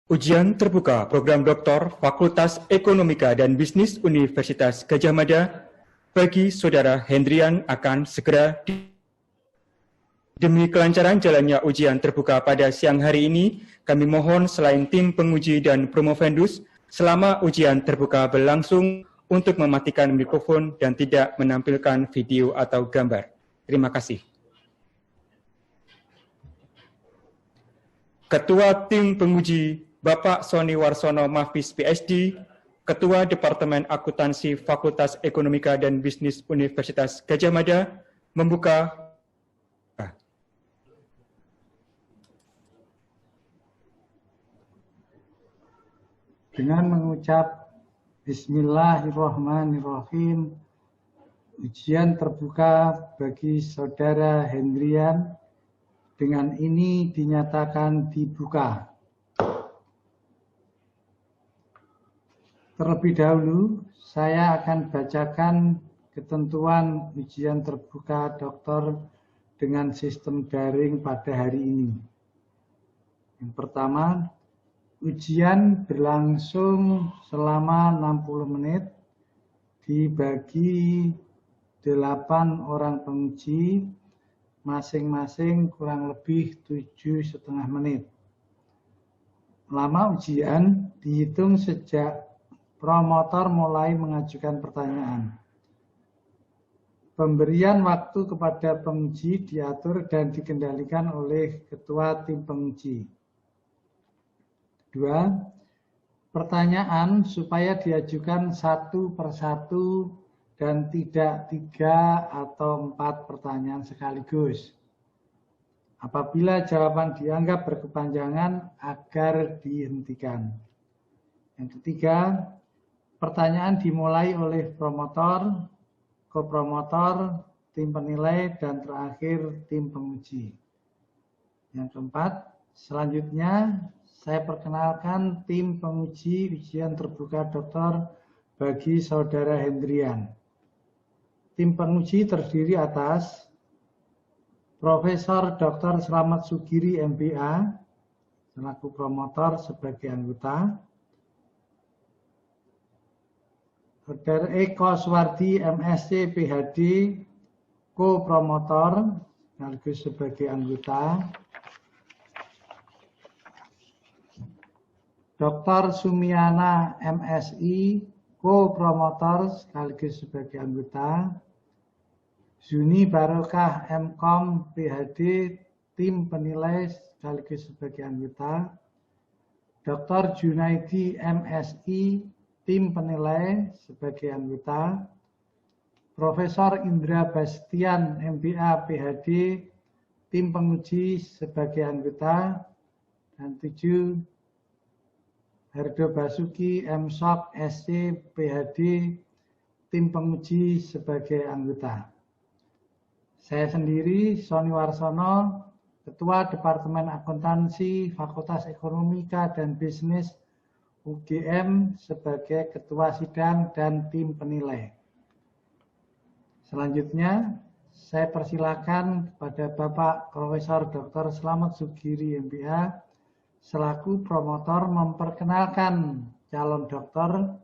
Ujian terbuka program doktor Fakultas Ekonomika dan Bisnis Universitas Gadjah Mada bagi Saudara Hendrian akan segera demi kelancaran jalannya ujian terbuka pada siang hari ini, kami mohon selain tim penguji dan promovendus, selama ujian terbuka berlangsung untuk mematikan mikrofon dan tidak menampilkan video atau gambar. Terima kasih. Ketua Tim Penguji Bapak Sony Warsono Mafis PhD, Ketua Departemen Akuntansi Fakultas Ekonomika dan Bisnis Universitas Gadjah Mada, membuka. Dengan mengucap Bismillahirrahmanirrahim, ujian terbuka bagi Saudara Hendrian dengan ini dinyatakan dibuka. Terlebih dahulu, saya akan bacakan ketentuan ujian terbuka doktor dengan sistem daring pada hari ini. Yang pertama, ujian berlangsung selama 60 menit, dibagi 8 orang penguji, masing-masing kurang lebih 7,5 menit. Lama ujian dihitung sejak promotor mulai mengajukan pertanyaan. Pemberian waktu kepada penguji diatur dan dikendalikan oleh Ketua Tim Penguji. 2. Pertanyaan supaya diajukan satu persatu dan tidak 3 atau 4 pertanyaan sekaligus. Apabila jawaban dianggap berkepanjangan, agar dihentikan. Yang ketiga, pertanyaan dimulai oleh promotor, kopromotor, tim penilai, dan terakhir tim penguji. Yang keempat, selanjutnya saya perkenalkan tim penguji ujian terbuka doktor bagi Saudara Hendrian. Tim penguji terdiri atas Profesor Dr. Slamet Sugiri MBA selaku promotor sebagai anggota, Saudara Eko Swardi MSc PhD ko-promotor sekaligus sebagai anggota, Dr. Sumiana MSI ko-promotor sekaligus sebagai anggota, Zuni Barokah MKom PhD tim penilai sekaligus sebagai anggota, Dr. Junaidi MSI tim penilai sebagai anggota, Profesor Indra Bastian MBA PhD tim penguji sebagai anggota, dan 7. Herdo Basuki MSOK SC PhD tim penguji sebagai anggota. Saya sendiri, Sony Warsono, Ketua Departemen Akuntansi Fakultas Ekonomika dan Bisnis UGM sebagai Ketua Sidang dan tim penilai. Selanjutnya, saya persilakan kepada Bapak Profesor Dr. Slamet Sugiri MBA selaku promotor memperkenalkan calon dokter,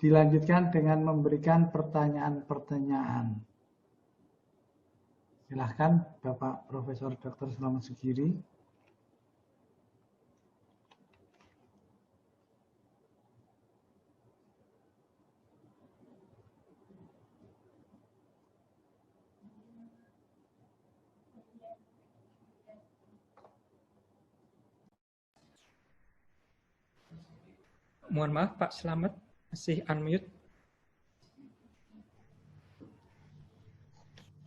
dilanjutkan dengan memberikan pertanyaan-pertanyaan. Silahkan Bapak Profesor Dr. Slamet Sugiri. Mohon maaf Pak Slamet, masih unmute.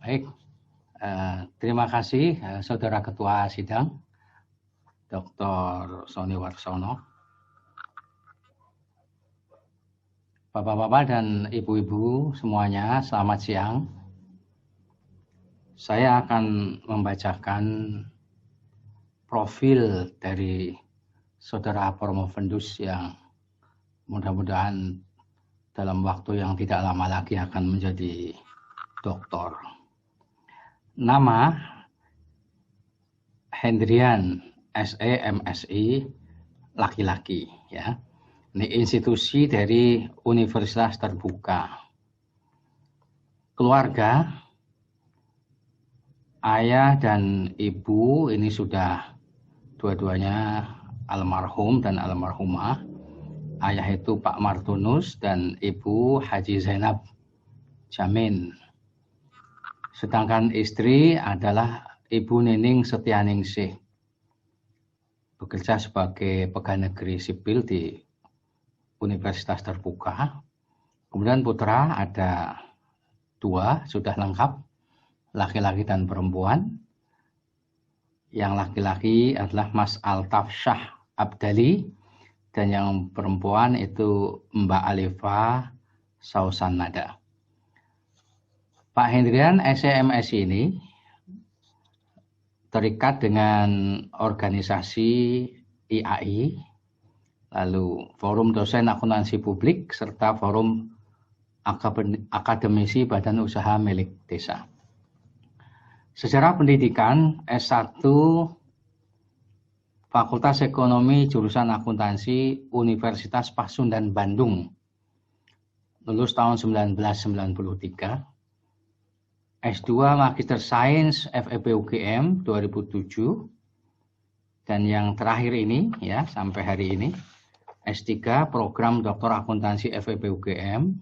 Baik, terima kasih Saudara Ketua Sidang, Dr. Sony Warsono. Bapak-bapak dan ibu-ibu semuanya, selamat siang. Saya akan membacakan profil dari Saudara promovendus yang mudah-mudahan dalam waktu yang tidak lama lagi akan menjadi doktor. Nama Hendrian SE MSI, laki-laki, ya. Ini institusi dari universitas terbuka. Keluarga, ayah dan ibu ini sudah dua-duanya almarhum dan almarhumah. Ayah itu Pak Martunus dan ibu Haji Zainab Jamin. Sedangkan istri adalah Ibu Nining Setianingsih, bekerja sebagai pegawai negeri sipil di Universitas Terbuka. Kemudian putra ada 2, sudah lengkap, laki-laki dan perempuan. Yang laki-laki adalah Mas Altaf Syah Abdali, dan yang perempuan itu Mbak Alifa Sausanada. Pak Hendrian SEMS ini terikat dengan organisasi IAI, lalu Forum Dosen Akuntansi Publik, serta Forum Akademisi Badan Usaha Milik Desa. Sejarah pendidikan S1 Fakultas Ekonomi Jurusan Akuntansi Universitas Pasundan Bandung, lulus tahun 1993. S2 Magister Sains FEB UGM 2007, dan yang terakhir ini ya sampai hari ini S3 Program Doktor Akuntansi FEB UGM,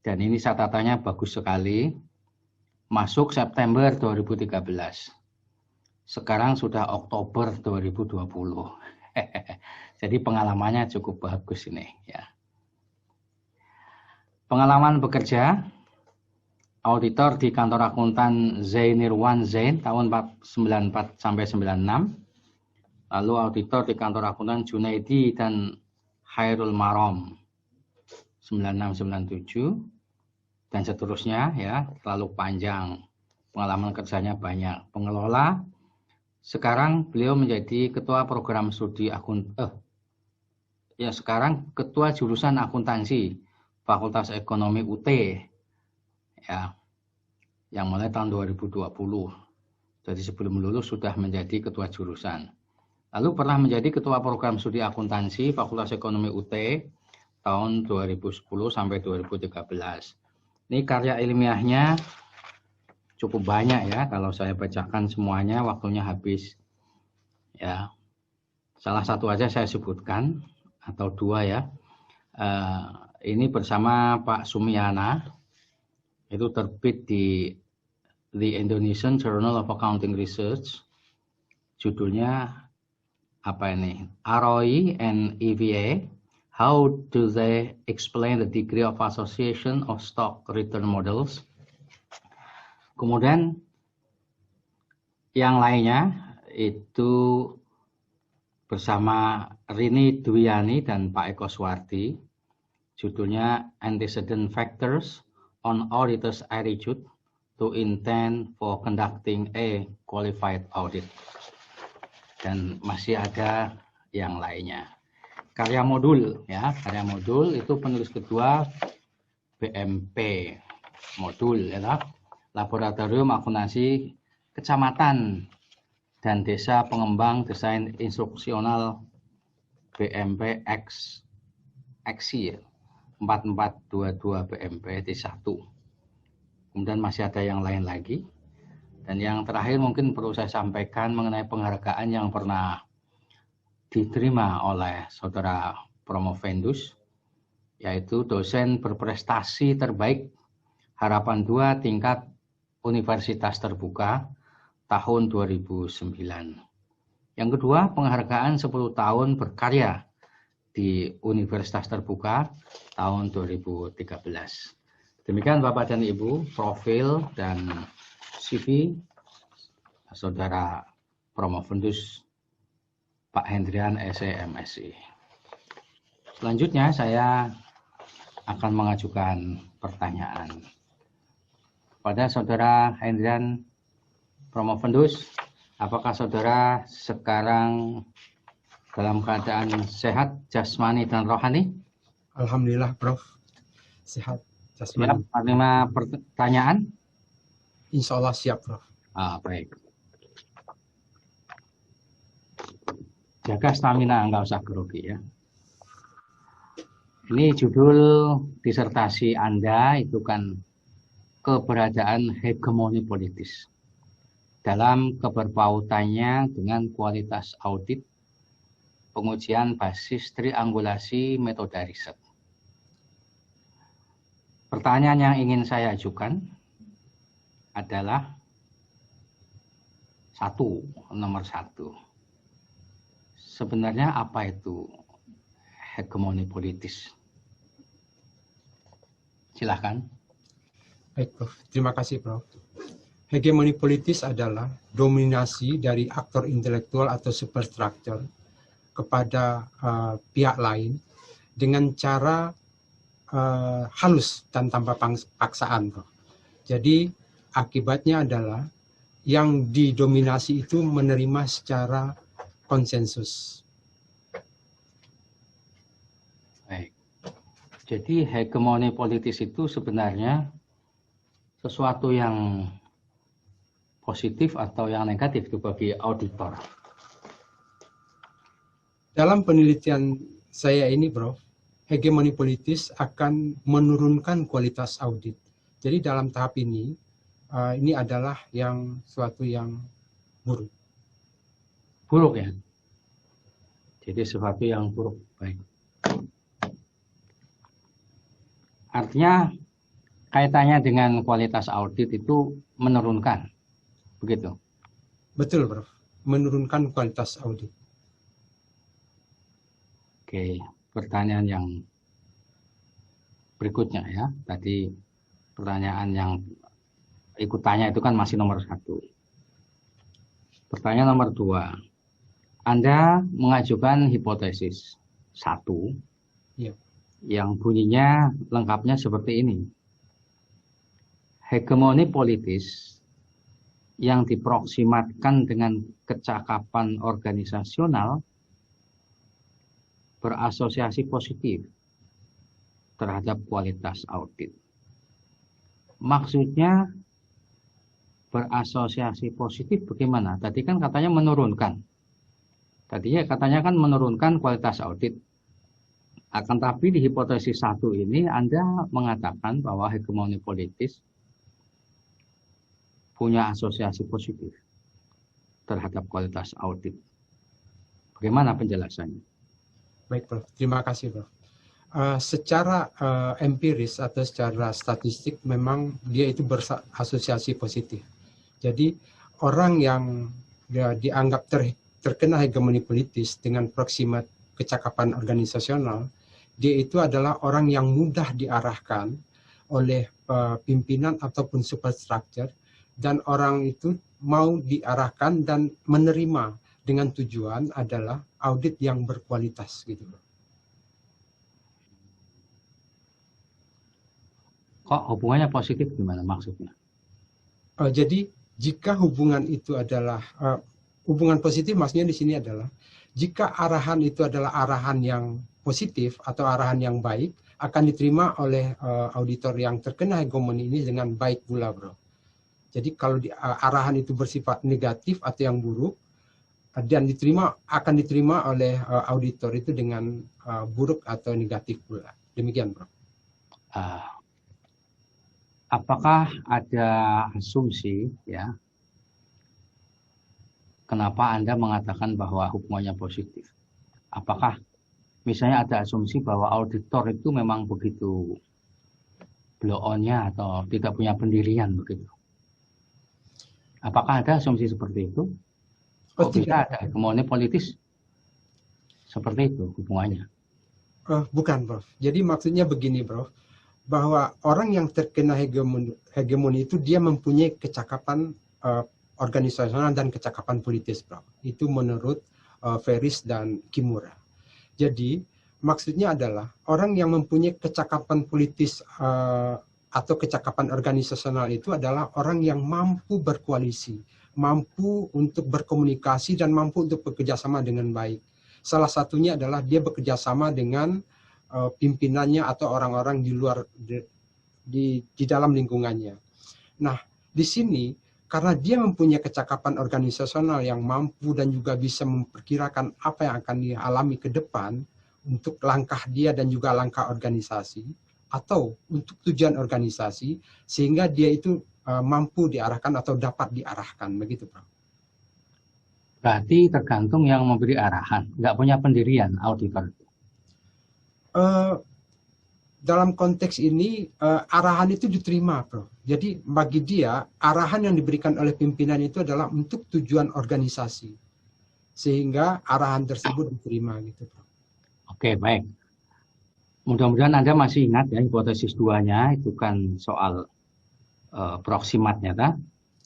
dan ini catatannya bagus sekali, masuk September 2013. Sekarang sudah Oktober 2020. Jadi pengalamannya cukup bagus ini ya. Pengalaman bekerja, auditor di kantor akuntan Zainirwan Zain tahun 94 sampai 96. Lalu auditor di kantor akuntan Junaidi dan Khairul Marom 96-97 dan seterusnya ya, terlalu panjang. Pengalaman kerjanya banyak. Pengelola, sekarang beliau menjadi ketua program studi sekarang ketua jurusan akuntansi Fakultas Ekonomi UT. Ya, yang mulai tahun 2020. Jadi sebelum lulus sudah menjadi ketua jurusan. Lalu pernah menjadi ketua program studi akuntansi Fakultas Ekonomi UT tahun 2010 sampai 2013. Ini karya ilmiahnya cukup banyak ya, kalau saya bacakan semuanya waktunya habis. Ya. Salah satu aja saya sebutkan atau 2 ya. Ini bersama Pak Sumiana. Itu terbit di The Indonesian Journal of Accounting Research. Judulnya apa ini? ROE and EVA, How do they explain the degree of association of stock return models? Kemudian yang lainnya itu bersama Rini Dwiani dan Pak Eko Swardi. Judulnya Antecedent Factors on Auditor's Attitude to Intend for Conducting a Qualified Audit. Dan masih ada yang lainnya. Karya modul ya, karya modul itu penulis kedua BMP modul ya, Laboratorium Akuntansi Kecamatan dan Desa Pengembang Desain Instruksional BMP XI 4422 BMP T1. Kemudian masih ada yang lain lagi. Dan yang terakhir mungkin perlu saya sampaikan mengenai penghargaan yang pernah diterima oleh Saudara Promovendus, yaitu dosen berprestasi terbaik Harapan 2 tingkat Universitas Terbuka tahun 2009. Yang kedua, penghargaan 10 tahun berkarya di Universitas Terbuka tahun 2013. Demikian Bapak dan Ibu, profil dan CV Saudara Promovendus Pak Hendrian SEMSI. Selanjutnya saya akan mengajukan pertanyaan pada Saudara Hendrian Promovendus. Apakah Saudara sekarang dalam keadaan sehat jasmani dan rohani? Alhamdulillah, Prof. Sehat jasmani. Siap menerima pertanyaan? Insya Allah siap, Prof. Baik. Jaga stamina, nggak usah grogi ya. Ini judul disertasi Anda itu kan keberadaan hegemoni politis dalam keberpautannya dengan kualitas audit, pengujian basis triangulasi metode riset. Pertanyaan yang ingin saya ajukan adalah nomor satu. Sebenarnya apa itu hegemoni politis? Silahkan. Baik, Prof. Terima kasih, Prof. Hegemoni politis adalah dominasi dari aktor intelektual atau superstructure kepada pihak lain dengan cara halus dan tanpa paksaan, Prof. Jadi akibatnya adalah yang didominasi itu menerima secara konsensus. Baik. Jadi hegemoni politis itu sebenarnya sesuatu yang positif atau yang negatif bagi auditor. Dalam penelitian saya ini, Prof, hegemoni politis akan menurunkan kualitas audit. Jadi dalam tahap ini adalah suatu yang buruk. Buruk ya? Jadi sesuatu yang buruk. Baik. Artinya kaitannya dengan kualitas audit itu menurunkan. Begitu? Betul, Prof. Menurunkan kualitas audit. Oke, pertanyaan yang berikutnya ya. Tadi pertanyaan yang ikutannya itu kan masih nomor 1. Pertanyaan nomor 2. Anda mengajukan hipotesis 1 Ya. yang bunyinya lengkapnya seperti ini. Hegemoni politis yang diproksimatkan dengan kecakapan organisasional berasosiasi positif terhadap kualitas audit. Maksudnya berasosiasi positif bagaimana? Tadi kan katanya menurunkan. Tadinya katanya kan menurunkan kualitas audit. Akan tapi di hipotesis 1 ini Anda mengatakan bahwa hegemoni politis punya asosiasi positif terhadap kualitas audit. Bagaimana penjelasannya? Baik, Prof. Terima kasih, Prof. Secara empiris atau secara statistik memang dia itu berasosiasi positif. Jadi orang yang dianggap terkena hegemoni politis dengan proksimat kecakapan organisasional, dia itu adalah orang yang mudah diarahkan oleh pimpinan ataupun superstructure, dan orang itu mau diarahkan dan menerima dengan tujuan adalah audit yang berkualitas gitu. Kok hubungannya positif gimana maksudnya? Jadi jika hubungan itu adalah hubungan positif, maksudnya di sini adalah jika arahan itu adalah arahan yang positif atau arahan yang baik, akan diterima oleh auditor yang terkena hegemoni ini dengan baik pula, Bro. Jadi kalau arahan itu bersifat negatif atau yang buruk, dan akan diterima oleh auditor itu dengan buruk atau negatif pula. Demikian, Bro. Apakah ada asumsi ya kenapa Anda mengatakan bahwa hukumannya positif? Apakah misalnya ada asumsi bahwa auditor itu memang begitu blow on-nya atau tidak punya pendirian begitu? Apakah ada asumsi seperti itu? Kok bisa ada hegemoni politis seperti itu hubungannya? Bukan, Prof. Jadi maksudnya begini, Prof, bahwa orang yang terkena hegemoni itu dia mempunyai kecakapan organisasional dan kecakapan politis, Prof. Itu menurut Ferris dan Kimura. Jadi maksudnya adalah orang yang mempunyai kecakapan politis atau kecakapan organisasional itu adalah orang yang mampu berkoalisi, mampu untuk berkomunikasi, dan mampu untuk bekerjasama dengan baik. Salah satunya adalah dia bekerjasama dengan pimpinannya atau orang-orang di luar di dalam lingkungannya. Nah, di sini karena dia mempunyai kecakapan organisasional yang mampu dan juga bisa memperkirakan apa yang akan dialami ke depan untuk langkah dia dan juga langkah organisasi atau untuk tujuan organisasi, sehingga dia itu mampu diarahkan atau dapat diarahkan, begitu Prof. Berarti tergantung yang memberi arahan, nggak punya pendirian auditor. Dalam konteks ini arahan itu diterima, Prof. Jadi bagi dia arahan yang diberikan oleh pimpinan itu adalah untuk tujuan organisasi, sehingga arahan tersebut diterima, gitu, Prof. Oke, baik. Mudah-mudahan Anda masih ingat ya hipotesis 2-nya itu kan soal proksimatnya, ta?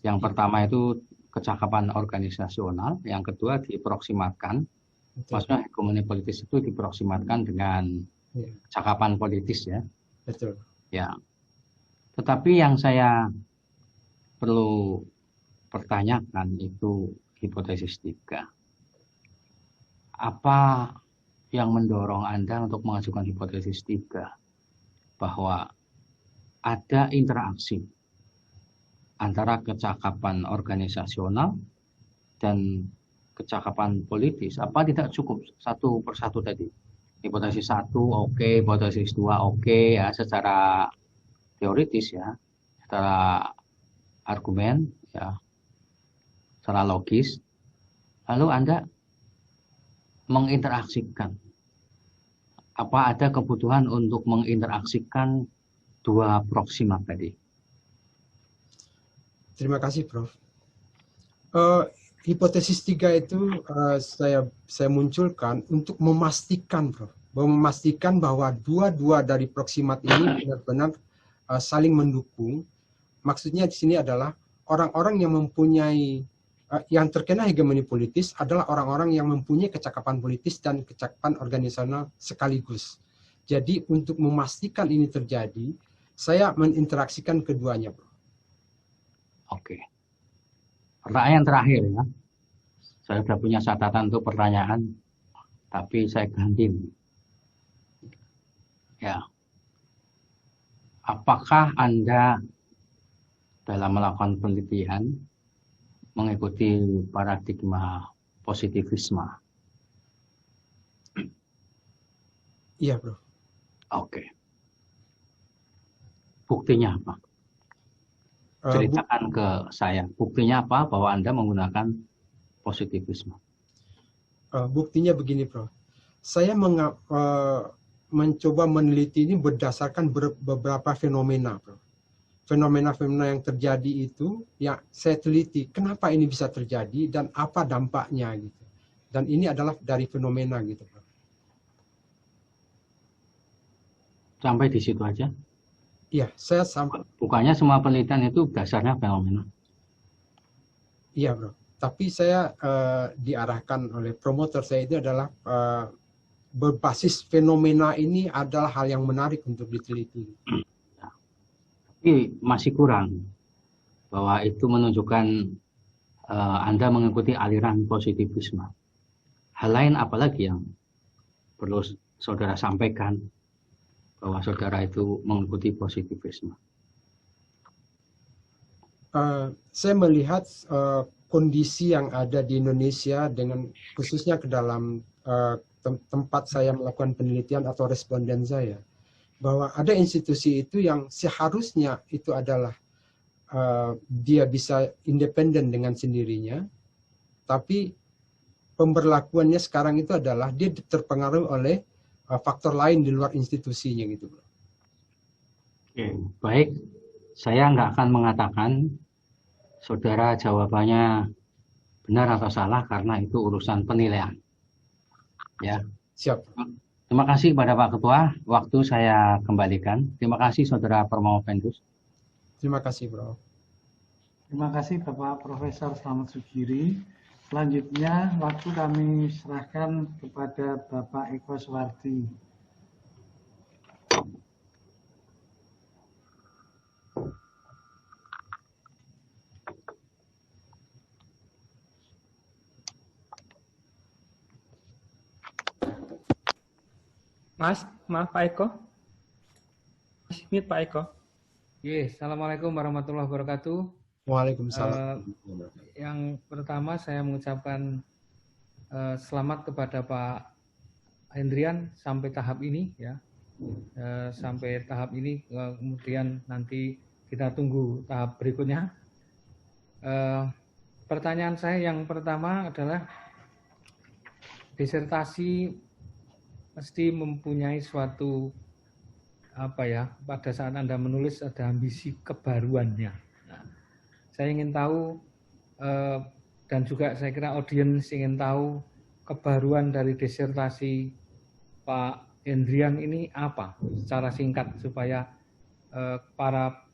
Yang pertama itu kecakapan organisasional, yang kedua diproksimatkan. Betul. Maksudnya hegemoni politis itu diproksimatkan dengan kecakapan politis ya. Betul. Ya. Tetapi yang saya perlu pertanyakan itu hipotesis 3. Apa yang mendorong Anda untuk mengajukan hipotesis 3? Bahwa ada interaksi antara kecakapan organisasional dan kecakapan politis. Apa tidak cukup satu persatu tadi? Hipotesis 1 oke, hipotesis 2 oke ya secara teoritis ya, secara argumen ya, secara logis. Lalu Anda menginteraksikan. Apa ada kebutuhan untuk menginteraksikan dua proksimat tadi? Terima kasih, Prof. Hipotesis 3 itu saya munculkan untuk memastikan, Prof, bahwa dua dari proksimat ini benar-benar saling mendukung. Maksudnya di sini adalah orang-orang yang mempunyai yang terkena hegemoni politis adalah orang-orang yang mempunyai kecakapan politis dan kecakapan organisasional sekaligus. Jadi untuk memastikan ini terjadi, saya meninteraksikan keduanya, Prof. Oke. Pertanyaan terakhir ya. Saya sudah punya catatan untuk pertanyaan, tapi saya ganti. Ya. Apakah Anda dalam melakukan penelitian mengikuti paradigma positivisme? Iya, Bro. Oke. Buktinya apa? Ceritakan ke saya. Buktinya apa bahwa Anda menggunakan positivisme? Buktinya begini, Bro. Saya mencoba meneliti ini berdasarkan beberapa fenomena, Bro. Fenomena-fenomena yang terjadi itu yang saya teliti, kenapa ini bisa terjadi dan apa dampaknya gitu. Dan ini adalah dari fenomena gitu, Bro. Sampai di situ aja? Iya, saya sampai. Bukannya semua penelitian itu dasarnya fenomena? Iya, Bro. Tapi saya diarahkan oleh promotor saya itu adalah berbasis fenomena ini adalah hal yang menarik untuk diteliti. Tapi masih kurang bahwa itu menunjukkan Anda mengikuti aliran positivisme. Hal lain apalagi yang perlu saudara sampaikan bahwa saudara itu mengikuti positivisme? Saya melihat kondisi yang ada di Indonesia dengan khususnya ke dalam tempat saya melakukan penelitian atau responden saya, bahwa ada institusi itu yang seharusnya itu adalah dia bisa independen dengan sendirinya, tapi pemberlakuannya sekarang itu adalah dia terpengaruh oleh faktor lain di luar institusinya gitu, Bro. Oke, baik. Saya nggak akan mengatakan saudara jawabannya benar atau salah karena itu urusan penilaian. Ya. Siap. Terima kasih kepada Pak Ketua. Waktu saya kembalikan. Terima kasih Saudara Promovendus. Terima kasih, Bro. Terima kasih Bapak Profesor Slamet Sugiri. Selanjutnya waktu kami serahkan kepada Bapak Eko Suwardi. Mas, maaf Pak Eko. Mute Pak Eko. Assalamualaikum warahmatullahi wabarakatuh. Waalaikumsalam. Yang pertama saya mengucapkan selamat kepada Pak Hendrian sampai tahap ini ya. Sampai tahap ini, kemudian nanti kita tunggu tahap berikutnya. Pertanyaan saya yang pertama adalah, disertasi mesti mempunyai suatu pada saat Anda menulis ada ambisi kebaruannya. Nah, saya ingin tahu dan juga saya kira audiens ingin tahu kebaruan dari disertasi Pak Hendrian ini apa secara singkat supaya para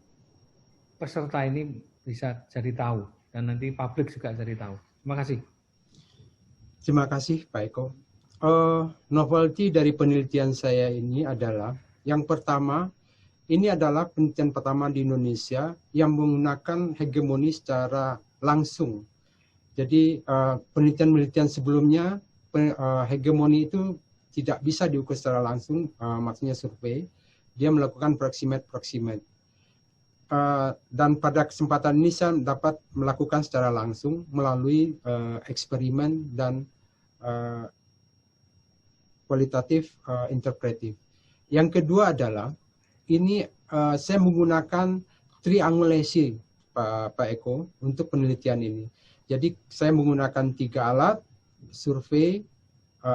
peserta ini bisa jadi tahu dan nanti publik juga jadi tahu. Terima kasih. Terima kasih Pak Eko. Novelty dari penelitian saya ini adalah, yang pertama, ini adalah penelitian pertama di Indonesia yang menggunakan hegemoni secara langsung. Jadi penelitian-penelitian sebelumnya hegemoni itu tidak bisa diukur secara langsung, maksudnya survei. Dia melakukan proximate. Dan pada kesempatan ini saya dapat melakukan secara langsung melalui eksperimen dan kualitatif interpretif. Yang kedua adalah, ini saya menggunakan triangulasi Pak Eko untuk penelitian ini. Jadi saya menggunakan 3 alat, survei,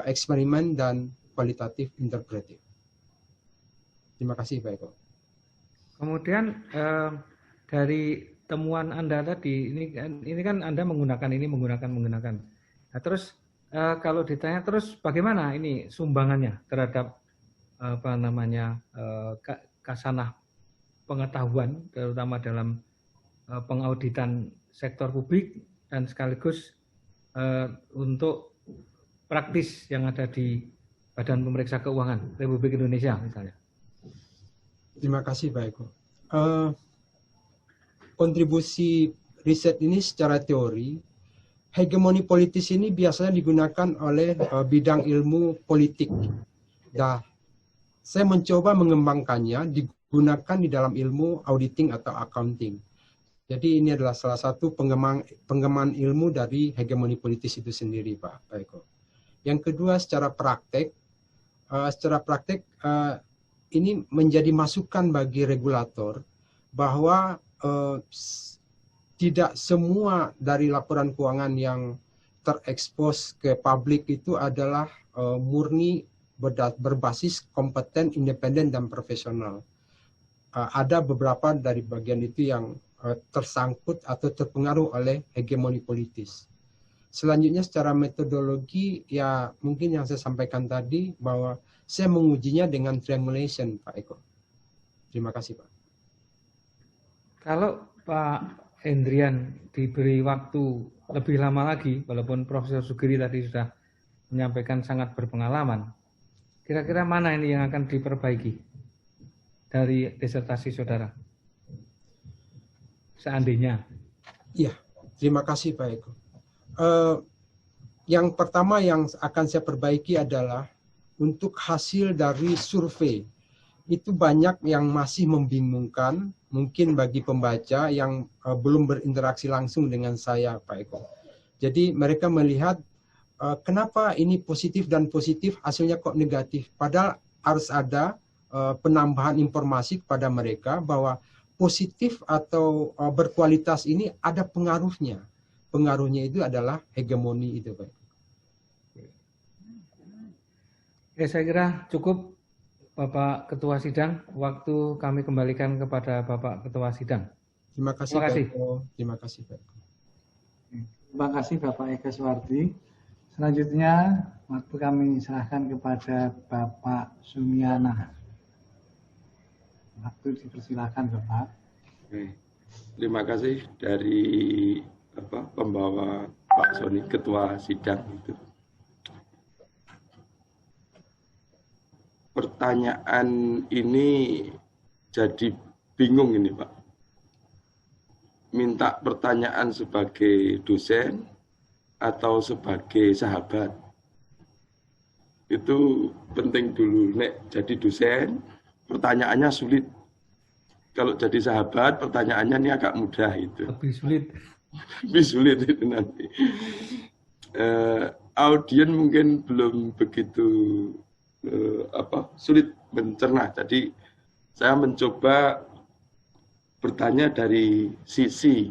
eksperimen, dan kualitatif interpretif. Terima kasih Pak Eko. Kemudian dari temuan Anda tadi, ini kan Anda menggunakan. Nah, terus kalau ditanya terus bagaimana ini sumbangannya terhadap kasanah pengetahuan, terutama dalam pengauditan sektor publik dan sekaligus untuk praktis yang ada di Badan Pemeriksa Keuangan Republik Indonesia misalnya. Terima kasih Pak Eko. Kontribusi riset ini secara teori, hegemoni politis ini biasanya digunakan oleh bidang ilmu politik. Nah, saya mencoba mengembangkannya digunakan di dalam ilmu auditing atau accounting. Jadi ini adalah salah satu pengembangan ilmu dari hegemoni politis itu sendiri Pak Eko. Yang kedua, secara praktek ini menjadi masukan bagi regulator bahwa tidak semua dari laporan keuangan yang terekspos ke publik itu adalah murni berbasis kompeten, independen, dan profesional. Ada beberapa dari bagian itu yang tersangkut atau terpengaruh oleh hegemoni politis. Selanjutnya secara metodologi, ya mungkin yang saya sampaikan tadi, bahwa saya mengujinya dengan triangulation, Pak Eko. Terima kasih, Pak. Kalau Pak Hendrian diberi waktu lebih lama lagi, walaupun Profesor Sugiri tadi sudah menyampaikan sangat berpengalaman, kira-kira mana ini yang akan diperbaiki dari disertasi saudara? Seandainya. Iya, terima kasih Pak Eko. Yang pertama yang akan saya perbaiki adalah untuk hasil dari survei. Itu banyak yang masih membingungkan, mungkin bagi pembaca yang belum berinteraksi langsung dengan saya, Pak Eko. Jadi mereka melihat kenapa ini positif dan positif, hasilnya kok negatif. Padahal harus ada penambahan informasi kepada mereka bahwa positif atau berkualitas ini ada pengaruhnya. Pengaruhnya itu adalah hegemoni itu, Pak. Ya, saya kira cukup Bapak Ketua Sidang. Waktu kami kembalikan kepada Bapak Ketua Sidang. Terima kasih, Terima kasih. Pak Eko. Terima kasih, Pak Eko. Terima kasih Bapak Eka Suwardi. Selanjutnya waktu kami serahkan kepada Bapak Sumiana. Waktu dipersilakan Bapak. Terima kasih dari pembawa Pak Soni, Ketua Sidang itu. Pertanyaan ini jadi bingung ini Pak. Minta pertanyaan sebagai dosen atau sebagai sahabat. Itu penting dulu. Nek jadi dosen, pertanyaannya sulit. kalau jadi sahabat, pertanyaannya ini agak mudah itu. Lebih sulit. Lebih sulit itu nanti. Audien mungkin belum begitu sulit mencerna. Jadi saya mencoba bertanya dari sisi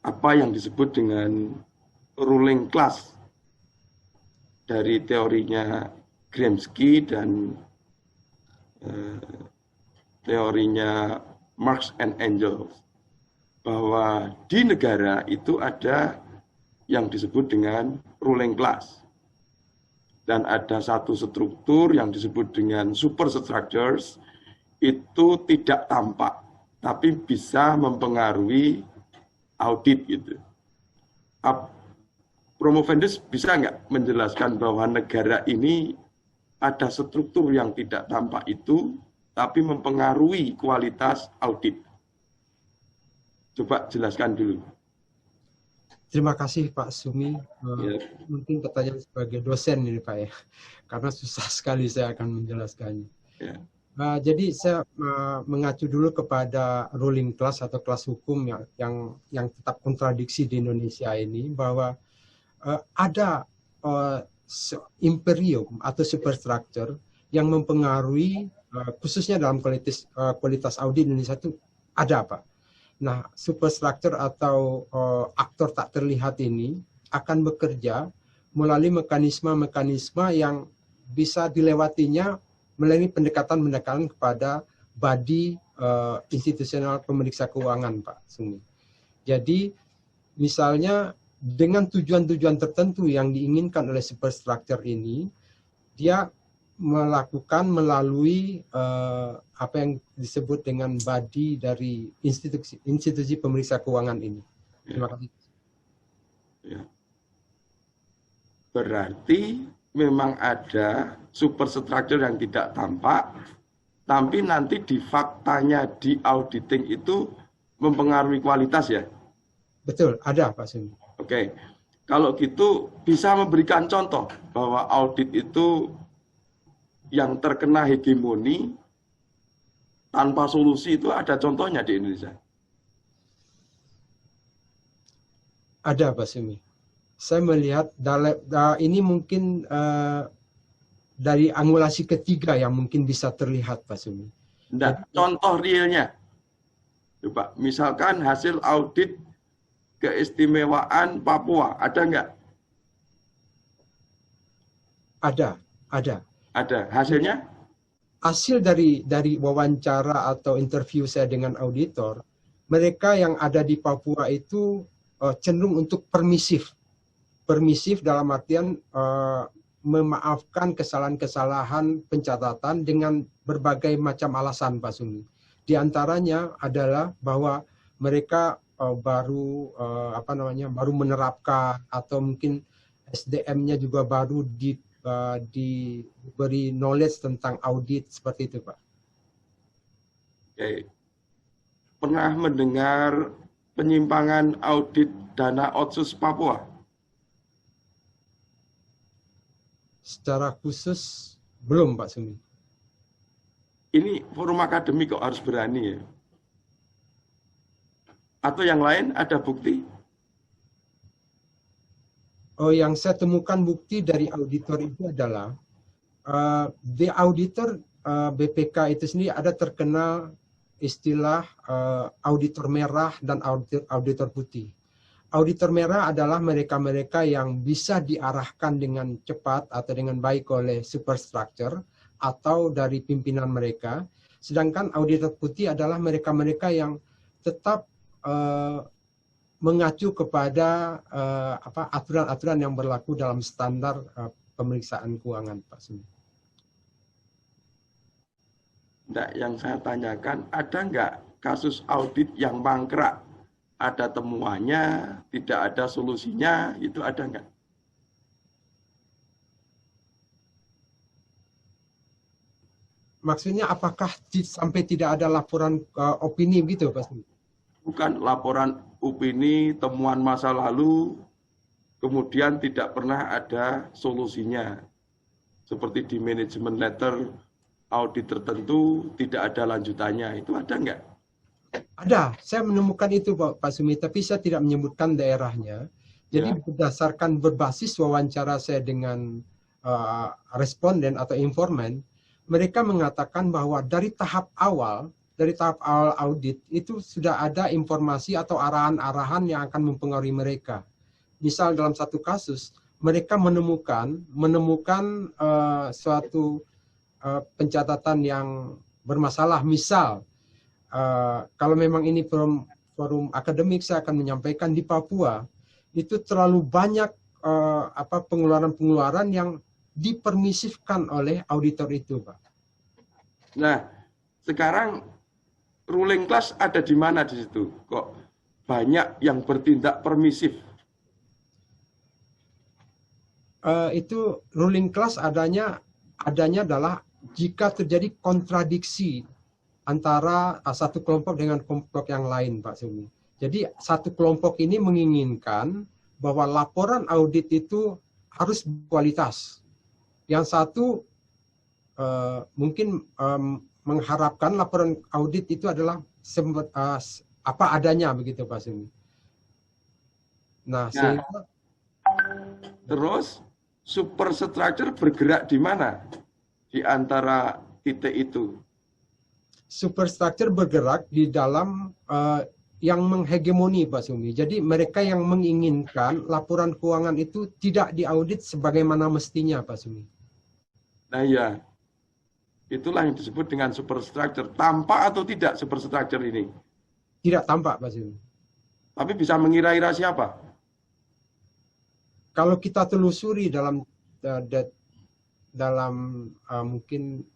apa yang disebut dengan ruling class dari teorinya Gramsci dan teorinya Marx and Engels, bahwa di negara itu ada yang disebut dengan ruling class dan ada satu struktur yang disebut dengan superstructures, itu tidak tampak tapi bisa mempengaruhi audit gitu. Promovendus bisa nggak menjelaskan bahwa negara ini ada struktur yang tidak tampak itu tapi mempengaruhi kualitas audit? Coba jelaskan dulu. Terima kasih Pak Sumi. Ya. Mungkin pertanyaan sebagai dosen ini Pak ya, karena susah sekali saya akan menjelaskannya. Ya. Jadi saya mengacu dulu kepada ruling class atau kelas hukum yang tetap kontradiksi di Indonesia ini, bahwa ada imperium atau superstructure yang mempengaruhi khususnya dalam kualitas audit Indonesia itu ada apa? Nah, superstructure atau aktor tak terlihat ini akan bekerja melalui mekanisme-mekanisme yang bisa dilewatinya melalui pendekatan-pendekatan kepada body institusional pemeriksa keuangan, Pak Sumi. Jadi, misalnya dengan tujuan-tujuan tertentu yang diinginkan oleh superstructure ini, dia melakukan melalui apa yang disebut dengan body dari institusi pemeriksa keuangan ini. Terima kasih. Ya. Berarti memang ada superstructure yang tidak tampak, tapi nanti di faktanya di auditing itu mempengaruhi kualitas ya? Betul, ada Pak Sumi. Oke, kalau gitu bisa memberikan contoh bahwa audit itu yang terkena hegemoni tanpa solusi itu ada contohnya di Indonesia? Ada Pak Sumi. Saya melihat ini mungkin dari angulasi ketiga yang mungkin bisa terlihat Pak Sumi. Nah, contoh realnya, coba misalkan hasil audit keistimewaan Papua, ada nggak? Ada. Ada. Hasilnya? Hasil dari wawancara atau interview saya dengan auditor, mereka yang ada di Papua itu cenderung untuk permisif. Permisif dalam artian memaafkan kesalahan-kesalahan pencatatan dengan berbagai macam alasan, Pak Sumi. Di antaranya adalah bahwa mereka baru menerapkan atau mungkin SDM-nya juga baru diberi knowledge tentang audit seperti itu, Pak. Oke. Pernah mendengar penyimpangan audit dana Otsus Papua? Secara khusus belum, Pak Sumi. Ini forum akademik kok harus berani ya? Atau yang lain ada bukti? Yang saya temukan bukti dari auditor itu adalah the auditor BPK itu sendiri ada terkenal istilah auditor merah dan auditor putih. Auditor merah adalah mereka-mereka yang bisa diarahkan dengan cepat atau dengan baik oleh superstructure atau dari pimpinan mereka. Sedangkan auditor putih adalah mereka-mereka yang tetap mengacu kepada aturan-aturan yang berlaku dalam standar pemeriksaan keuangan, Pak Sumi. Nah, yang saya tanyakan, ada nggak kasus audit yang mangkrak? Ada temuannya, tidak ada solusinya, itu ada nggak? Maksudnya apakah sampai tidak ada laporan opini gitu, Pak Sumi? Bukan laporan opini, temuan masa lalu, kemudian tidak pernah ada solusinya. Seperti di management letter audit tertentu tidak ada lanjutannya. Itu ada nggak? Ada, saya menemukan itu Pak Sumi, tapi saya tidak menyebutkan daerahnya. Jadi berdasarkan berbasis wawancara saya dengan responden atau informan, mereka mengatakan bahwa dari tahap awal audit itu sudah ada informasi atau arahan-arahan yang akan mempengaruhi mereka. Misal dalam satu kasus, mereka menemukan suatu pencatatan yang bermasalah. Misal, kalau memang ini forum akademik, saya akan menyampaikan di Papua itu terlalu banyak pengeluaran-pengeluaran yang dipermisifkan oleh auditor itu, Pak. Nah, sekarang ruling class ada di mana di situ? Kok banyak yang bertindak permisif? Itu ruling class adanya adalah jika terjadi kontradiksi antara satu kelompok dengan kelompok yang lain, Pak Sumi. Jadi satu kelompok ini menginginkan bahwa laporan audit itu harus berkualitas. Yang satu mungkin mengharapkan laporan audit itu adalah apa adanya, begitu Pak Sumi. Nah, sehingga terus superstructure bergerak di mana di antara titik itu? Superstructure bergerak di dalam yang menghegemoni, Pak Sumi. Jadi mereka yang menginginkan laporan keuangan itu tidak diaudit sebagaimana mestinya, Pak Sumi. Nah ya, itulah yang disebut dengan superstructure. Tampak atau tidak superstructure ini? Tidak tampak, Pak Sumi. Tapi bisa mengira-ira siapa? Kalau kita telusuri dalam mungkin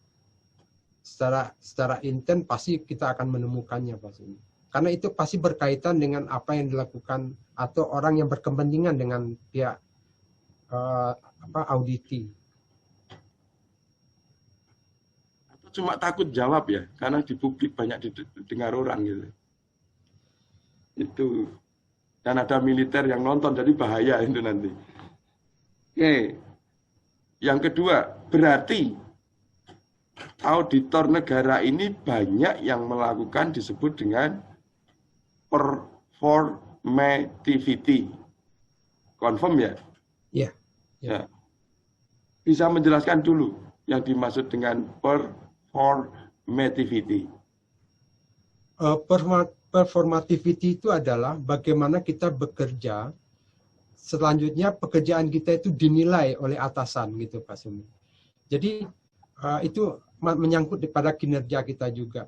secara intent, pasti kita akan menemukannya, Pak Sumi. Karena itu pasti berkaitan dengan apa yang dilakukan atau orang yang berkepentingan dengan pihak auditi. Cuma takut jawab ya, karena di publik banyak didengar orang gitu. Itu. Dan ada militer yang nonton, jadi bahaya itu nanti. Oke. Yang kedua, berarti auditor negara ini banyak yang melakukan disebut dengan performativity. Confirm ya? Iya. Ya. Bisa menjelaskan dulu yang dimaksud dengan performativity. Performativity itu adalah bagaimana kita bekerja, selanjutnya pekerjaan kita itu dinilai oleh atasan, gitu Pak Sumi. Jadi itu menyangkut pada kinerja kita juga.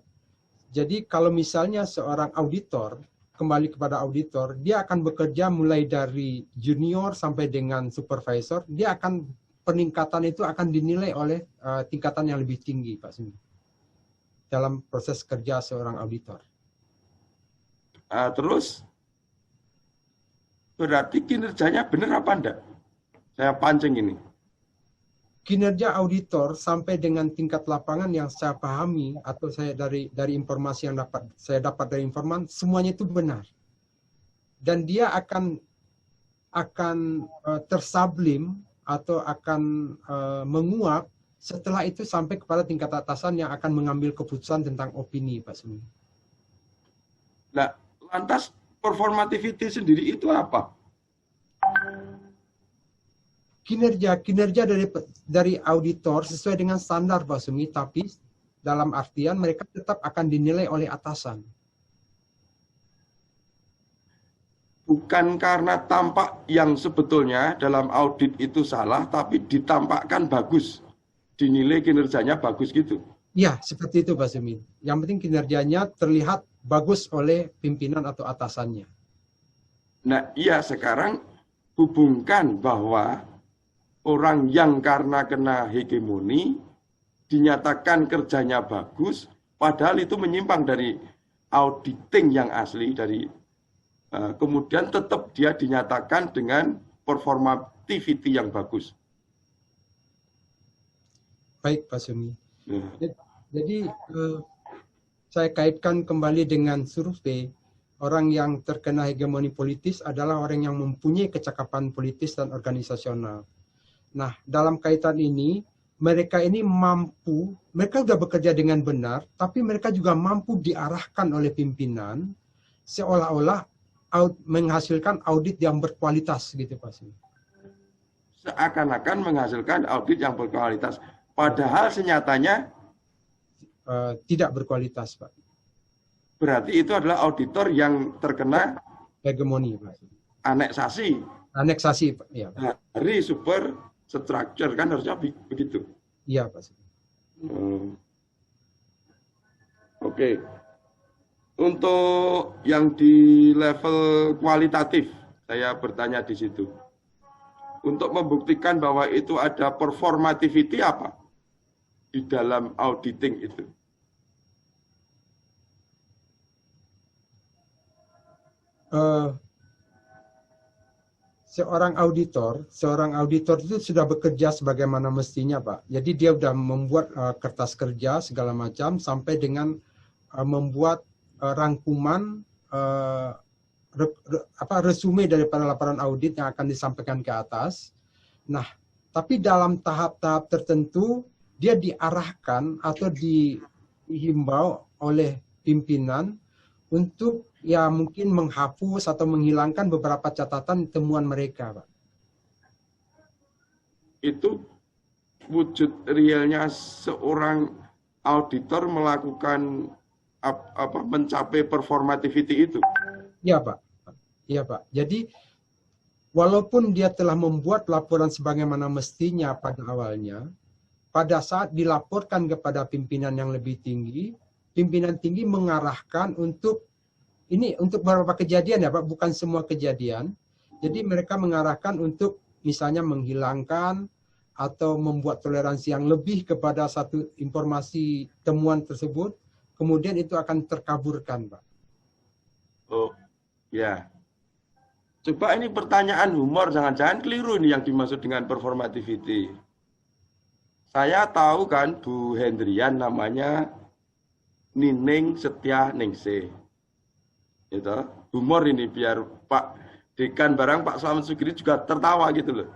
Jadi kalau misalnya seorang auditor, kembali kepada auditor, dia akan bekerja mulai dari junior sampai dengan supervisor, dia akan peningkatan itu akan dinilai oleh tingkatan yang lebih tinggi, Pak Sumi, dalam proses kerja seorang auditor. Terus, berarti kinerjanya benar apa enggak? Saya pancing ini. Kinerja auditor sampai dengan tingkat lapangan yang saya pahami atau saya dari informasi yang saya dapat dari informan, semuanya itu benar. Dan dia akan tersublim atau akan menguap setelah itu sampai kepada tingkat atasan yang akan mengambil keputusan tentang opini, Pak Sumi. Nah, lantas performativity sendiri itu apa? Kinerja dari auditor sesuai dengan standar, Pak Sumi, tapi dalam artian mereka tetap akan dinilai oleh atasan. Bukan karena tampak yang sebetulnya dalam audit itu salah, tapi ditampakkan bagus. Dinilai kinerjanya bagus gitu. Ya, seperti itu Pak Sumi. Yang penting kinerjanya terlihat bagus oleh pimpinan atau atasannya. Nah, iya, sekarang hubungkan bahwa orang yang karena kena hegemoni dinyatakan kerjanya bagus, padahal itu menyimpang dari auditing yang asli, dari kemudian tetap dia dinyatakan dengan performativity yang bagus. Baik, Pak Sumi. Jadi saya kaitkan kembali dengan survei, orang yang terkena hegemoni politis adalah orang yang mempunyai kecakapan politis dan organisasional. Nah, dalam kaitan ini, mereka ini mampu, mereka sudah bekerja dengan benar, tapi mereka juga mampu diarahkan oleh pimpinan seolah-olah menghasilkan audit yang berkualitas gitu Pak. Seakan-akan menghasilkan audit yang berkualitas, padahal senyatanya tidak berkualitas Pak. Berarti itu adalah auditor yang terkena Hegemoni Pak. Aneksasi Pak. Ya, dari super structure, kan harusnya begitu. Iya Pak. Oke. Untuk yang di level kualitatif, saya bertanya di situ. Untuk membuktikan bahwa itu ada performativity apa di dalam auditing itu? Seorang auditor itu sudah bekerja sebagaimana mestinya Pak. Jadi dia sudah membuat kertas kerja segala macam sampai dengan membuat rangkuman resume daripada laporan audit yang akan disampaikan ke atas. Nah, tapi dalam tahap-tahap tertentu dia diarahkan atau dihimbau oleh pimpinan untuk ya mungkin menghapus atau menghilangkan beberapa catatan temuan mereka, Pak. Itu wujud realnya seorang auditor melakukan mencapai performativity itu. Iya, Pak. Iya, Pak. Jadi walaupun dia telah membuat laporan sebagaimana mestinya pada awalnya, pada saat dilaporkan kepada pimpinan yang lebih tinggi, pimpinan tinggi mengarahkan untuk beberapa kejadian ya Pak, bukan semua kejadian. Jadi mereka mengarahkan untuk misalnya menghilangkan atau membuat toleransi yang lebih kepada satu informasi temuan tersebut, kemudian itu akan terkaburkan Pak. Oh, ya. Coba ini pertanyaan humor, jangan-jangan keliru nih yang dimaksud dengan performativity. Saya tahu kan Bu Hendrian namanya Nining Setia Ningsih. Itu humor ini biar Pak Dekan barang Pak Slamet Sugiri juga tertawa gitu loh.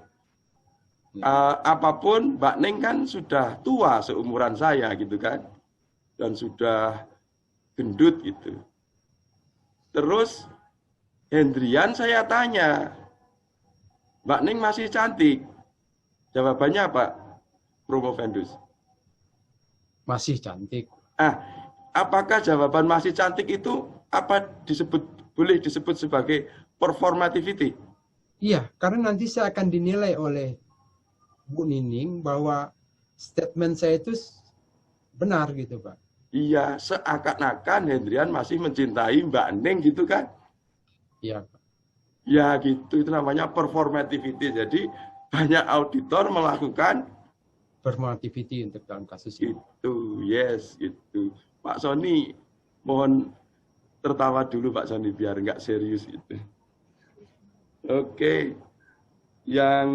Apapun Mbak Ning kan sudah tua seumuran saya gitu kan, dan sudah gendut gitu. Terus Hendrian saya tanya, Mbak Ning masih cantik. Jawabannya apa, Promovendus? Masih cantik. Apakah jawaban masih cantik itu boleh disebut sebagai performativity? Iya, karena nanti saya akan dinilai oleh Bu Nining bahwa statement saya itu benar gitu Pak. Iya, seakan-akan Hendrian masih mencintai Mbak Ning gitu kan? Iya Pak. Ya gitu, itu namanya performativity. Jadi banyak auditor melakukan performativity untuk dalam kasus ini. Itu, yes, itu. Pak Sony, mohon tertawa dulu Pak Sony biar nggak serius gitu. Oke, yang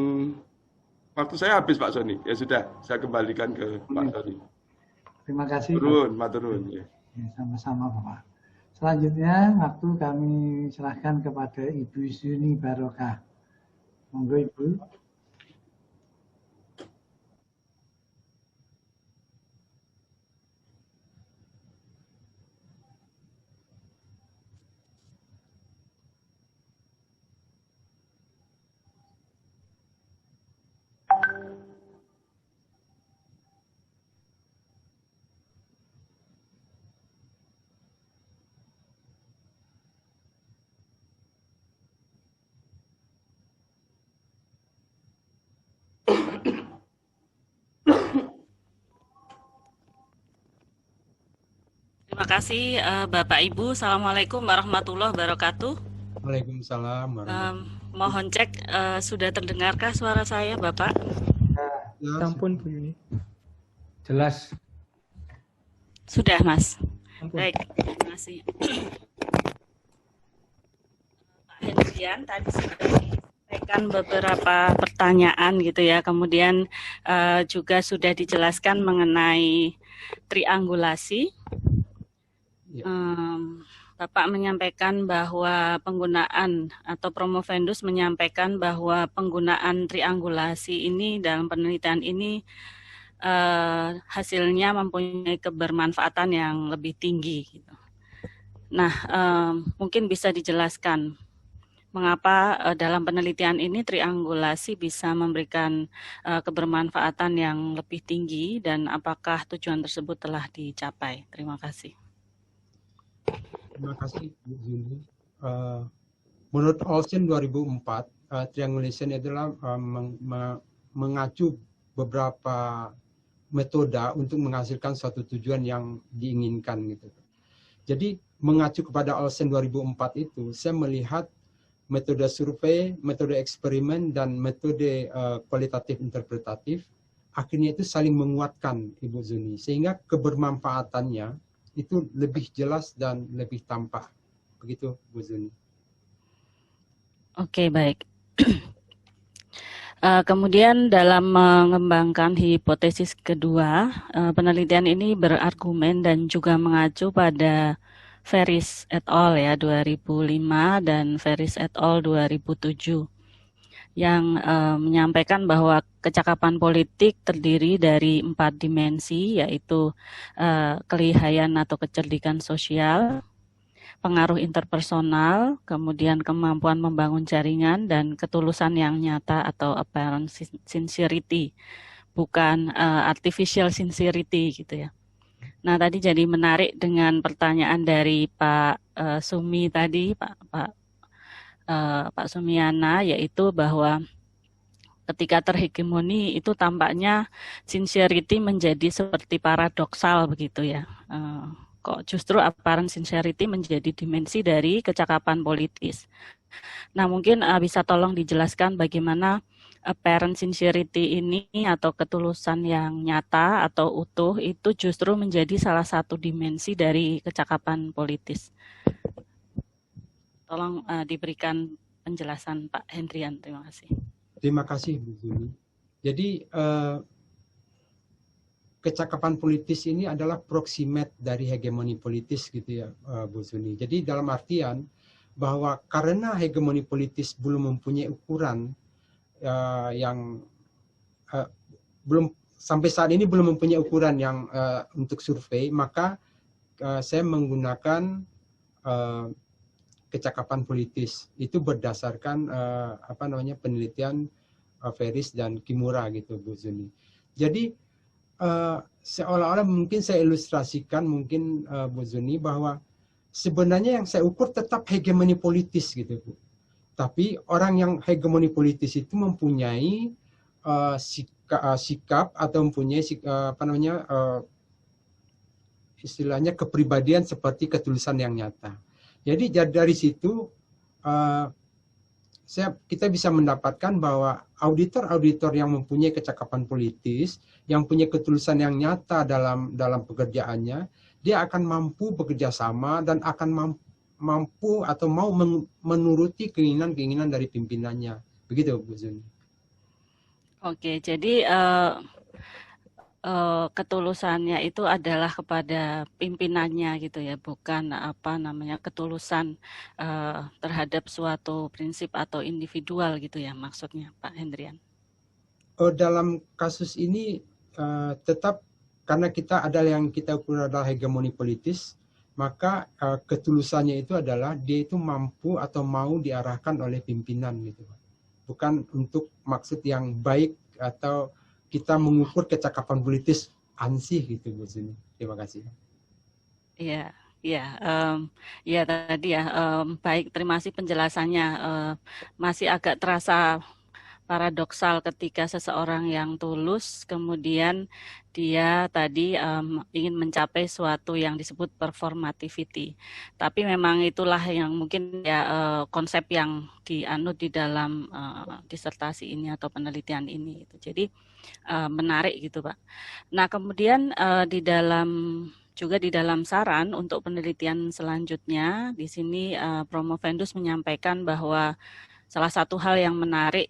waktu saya habis Pak Sony, ya sudah saya kembalikan ke Pak Sony. Terima kasih. Maturun. Ya. Sama-sama Bapak. Selanjutnya waktu kami serahkan kepada Ibu Suni Barokah. Monggo Ibu. Terima kasih Bapak Ibu. Assalamualaikum warahmatullahi wabarakatuh. Waalaikumsalam Mohon cek sudah terdengarkah suara saya Bapak? Ya, ampun Bu Yuni. Jelas. Sudah Mas. Ampun. Baik, terima kasih. Pak Hendrian tadi sudah disampaikan beberapa pertanyaan gitu ya. Kemudian juga sudah dijelaskan mengenai triangulasi. Bapak menyampaikan bahwa penggunaan atau Promovendus menyampaikan bahwa penggunaan triangulasi ini dalam penelitian ini hasilnya mempunyai kebermanfaatan yang lebih tinggi. Gitu. Nah, mungkin bisa dijelaskan mengapa dalam penelitian ini triangulasi bisa memberikan kebermanfaatan yang lebih tinggi dan apakah tujuan tersebut telah dicapai? Terima kasih. Terima kasih Bu Zuni. Menurut Olsen 2004, triangulation adalah mengacu beberapa metode untuk menghasilkan suatu tujuan yang diinginkan gitu. Jadi mengacu kepada Olsen 2004 itu, saya melihat metode survei, metode eksperimen, dan metode kualitatif interpretatif akhirnya itu saling menguatkan, Ibu Zuni, sehingga kebermanfaatannya itu lebih jelas dan lebih tampak. Begitu, Bu Zuni. Oke, baik. Kemudian dalam mengembangkan hipotesis kedua, penelitian ini berargumen dan juga mengacu pada Ferris et al. Ya 2005 dan Ferris et al. 2007 yang menyampaikan bahwa kecakapan politik terdiri dari 4 dimensi, yaitu kelihayan atau kecerdikan sosial, pengaruh interpersonal, kemudian kemampuan membangun jaringan, dan ketulusan yang nyata atau apparent sincerity, bukan artificial sincerity gitu ya. Nah, tadi jadi menarik dengan pertanyaan dari Pak Sumi tadi, Pak Sumiana, yaitu bahwa ketika terhegemoni itu tampaknya sincerity menjadi seperti paradoksal begitu ya. Kok justru apparent sincerity menjadi dimensi dari kecakapan politis. Nah, mungkin bisa tolong dijelaskan bagaimana apparent sincerity ini atau ketulusan yang nyata atau utuh itu justru menjadi salah satu dimensi dari kecakapan politis. Tolong diberikan penjelasan Pak Hendrian. Terima kasih. Terima kasih, Bu Zuni. Jadi kecakapan politis ini adalah proximate dari hegemoni politis gitu ya, Bu Zuni. Jadi dalam artian bahwa karena hegemoni politis belum mempunyai ukuran yang belum sampai saat ini belum mempunyai ukuran yang untuk survei, maka saya menggunakan kecakapan politis itu berdasarkan penelitian Ferris dan Kimura gitu, Bu Zuni. Jadi seolah-olah mungkin saya ilustrasikan mungkin Bu Zuni bahwa sebenarnya yang saya ukur tetap hegemoni politis gitu Bu. Tapi orang yang hegemoni politis itu mempunyai sikap atau mempunyai istilahnya kepribadian seperti ketulusan yang nyata. Jadi dari situ kita bisa mendapatkan bahwa auditor-auditor yang mempunyai kecakapan politis, yang punya ketulusan yang nyata dalam pekerjaannya, dia akan mampu bekerja sama dan akan mampu atau mau menuruti keinginan-keinginan dari pimpinannya. Begitu, Bu Zuni. Oke, jadi ketulusannya itu adalah kepada pimpinannya gitu ya, bukan ketulusan terhadap suatu prinsip atau individual gitu ya maksudnya, Pak Hendrian. Dalam kasus ini tetap karena kita adalah yang kita ukur adalah hegemoni politis, maka ketulusannya itu adalah dia itu mampu atau mau diarahkan oleh pimpinan gitu, bukan untuk maksud yang baik atau kita mengukur kecakapan politis ansih gitu Bu Zuni. Terima kasih. Iya, tadi ya. Baik, terima kasih penjelasannya. Masih agak terasa paradoksal ketika seseorang yang tulus kemudian dia tadi ingin mencapai suatu yang disebut performativity. Tapi memang itulah yang mungkin ya konsep yang dianut di dalam disertasi ini atau penelitian ini. Jadi menarik gitu Pak. Nah kemudian di dalam saran untuk penelitian selanjutnya di sini Promovendus menyampaikan bahwa salah satu hal yang menarik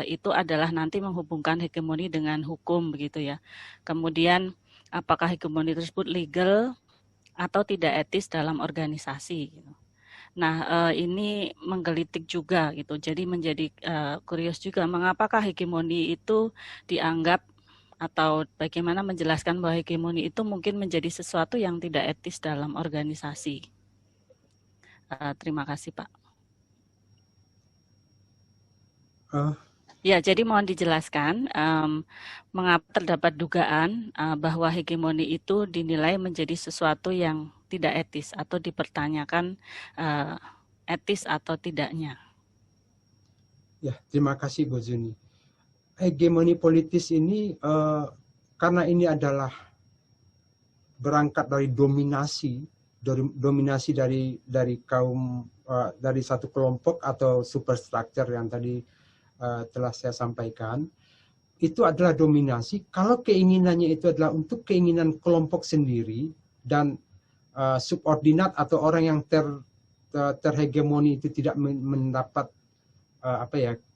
itu adalah nanti menghubungkan hegemoni dengan hukum begitu ya. Kemudian apakah hegemoni tersebut legal atau tidak etis dalam organisasi gitu. Nah, ini menggelitik juga gitu. Jadi menjadi kurios juga mengapakah hegemoni itu dianggap atau bagaimana menjelaskan bahwa hegemoni itu mungkin menjadi sesuatu yang tidak etis dalam organisasi. Terima kasih, Pak. Ya, jadi mohon dijelaskan mengapa terdapat dugaan bahwa hegemoni itu dinilai menjadi sesuatu yang tidak etis atau dipertanyakan etis atau tidaknya. Ya, terima kasih Bu Zuni. Hegemoni politis ini karena ini adalah berangkat dari dominasi dari kaum dari satu kelompok atau superstructure yang tadi telah saya sampaikan, itu adalah dominasi. Kalau keinginannya itu adalah untuk keinginan kelompok sendiri dan subordinat atau orang yang terhegemoni itu tidak mendapat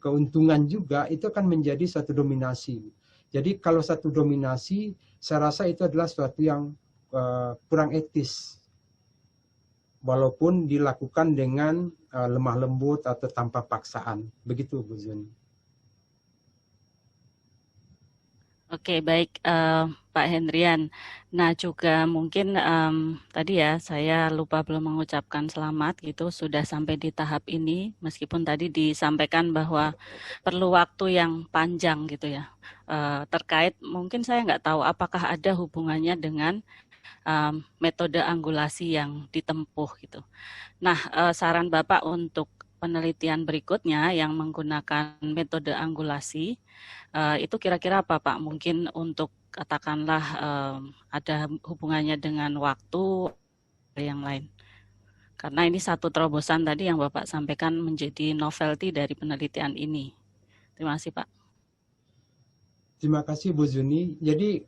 keuntungan juga, itu akan menjadi satu dominasi. Jadi kalau satu dominasi, saya rasa itu adalah suatu yang kurang etis, walaupun dilakukan dengan lemah lembut atau tanpa paksaan. Begitu, Bu Zuni. Oke, baik Pak Hendrian. Nah, juga mungkin tadi ya saya lupa belum mengucapkan selamat gitu, sudah sampai di tahap ini, meskipun tadi disampaikan bahwa perlu waktu yang panjang gitu ya. Terkait mungkin saya nggak tahu apakah ada hubungannya dengan metode anggulasi yang ditempuh gitu. Nah, saran Bapak untuk penelitian berikutnya yang menggunakan metode anggulasi, itu kira-kira apa Pak? Mungkin untuk katakanlah ada hubungannya dengan waktu yang lain. Karena ini satu terobosan tadi yang Bapak sampaikan menjadi novelty dari penelitian ini. Terima kasih Pak. Terima kasih Bu Zuni. Jadi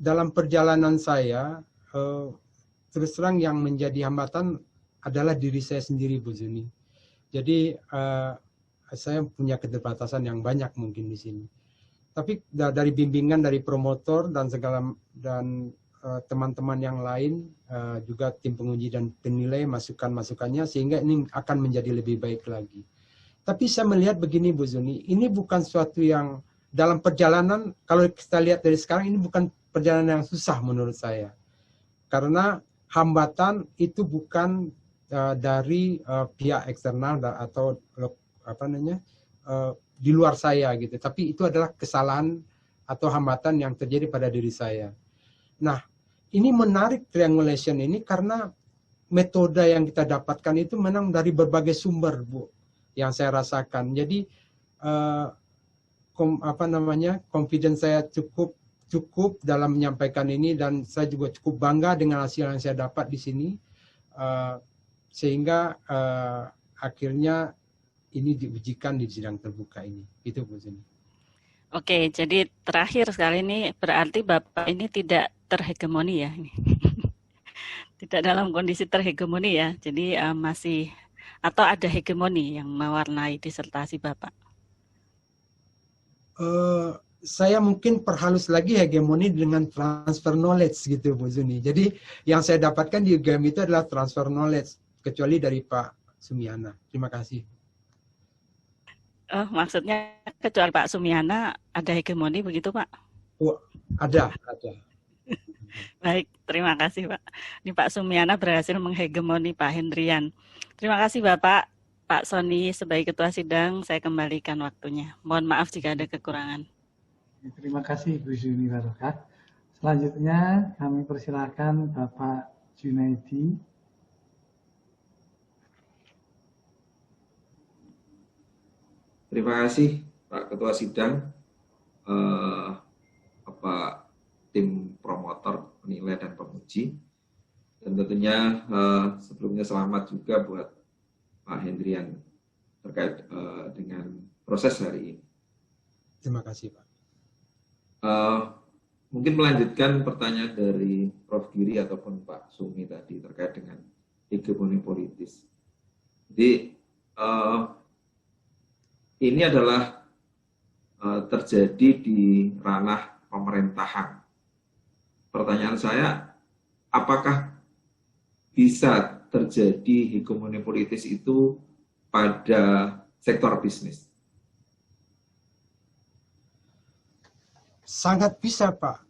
dalam perjalanan saya, terus terang yang menjadi hambatan adalah diri saya sendiri, Bu Zuni. Jadi saya punya keterbatasan yang banyak mungkin di sini. Tapi dari bimbingan dari promotor dan teman-teman yang lain, juga tim penguji dan penilai masukan-masukannya, sehingga ini akan menjadi lebih baik lagi. Tapi saya melihat begini, Bu Zuni, ini bukan suatu yang dalam perjalanan, kalau kita lihat dari sekarang, ini bukan perjalanan yang susah menurut saya. Karena hambatan itu bukan dari pihak eksternal atau di luar saya gitu, tapi itu adalah kesalahan atau hambatan yang terjadi pada diri saya. Nah, ini menarik triangulation ini karena metode yang kita dapatkan itu memang dari berbagai sumber, Bu, yang saya rasakan. Jadi confidence saya cukup dalam menyampaikan ini, dan saya juga cukup bangga dengan hasil yang saya dapat di sini. Sehingga akhirnya ini diujikan di sidang terbuka ini. Itu Bu Zuni. Oke, jadi terakhir sekali ini berarti Bapak ini tidak terhegemoni ya? Tidak dalam kondisi terhegemoni ya? Jadi masih, atau ada hegemoni yang mewarnai disertasi Bapak? Saya mungkin perhalus lagi hegemoni dengan transfer knowledge gitu, Bu Zuni. Jadi yang saya dapatkan di UGM itu adalah transfer knowledge, kecuali dari Pak Sumiana. Terima kasih. Maksudnya kecuali Pak Sumiana ada hegemoni begitu Pak? Oh, ada. Baik, terima kasih Pak. Ini Pak Sumiana berhasil menghegemoni Pak Hendrian. Terima kasih Bapak. Pak Sony sebagai Ketua Sidang, saya kembalikan waktunya. Mohon maaf jika ada kekurangan. Terima kasih Bu Zuni Barokah. Selanjutnya kami persilakan Bapak Junaidi. Terima kasih Pak Ketua Sidang, tim promotor, penilai dan penguji, dan tentunya sebelumnya selamat juga buat Pak Hendrian terkait dengan proses hari ini. Terima kasih Pak. Mungkin melanjutkan pertanyaan dari Prof. Giri ataupun Pak Sumi tadi terkait dengan hegemoni politis. Jadi ini adalah terjadi di ranah pemerintahan. Pertanyaan saya, apakah bisa terjadi hegemoni politis itu pada sektor bisnis? Sangat bisa Pak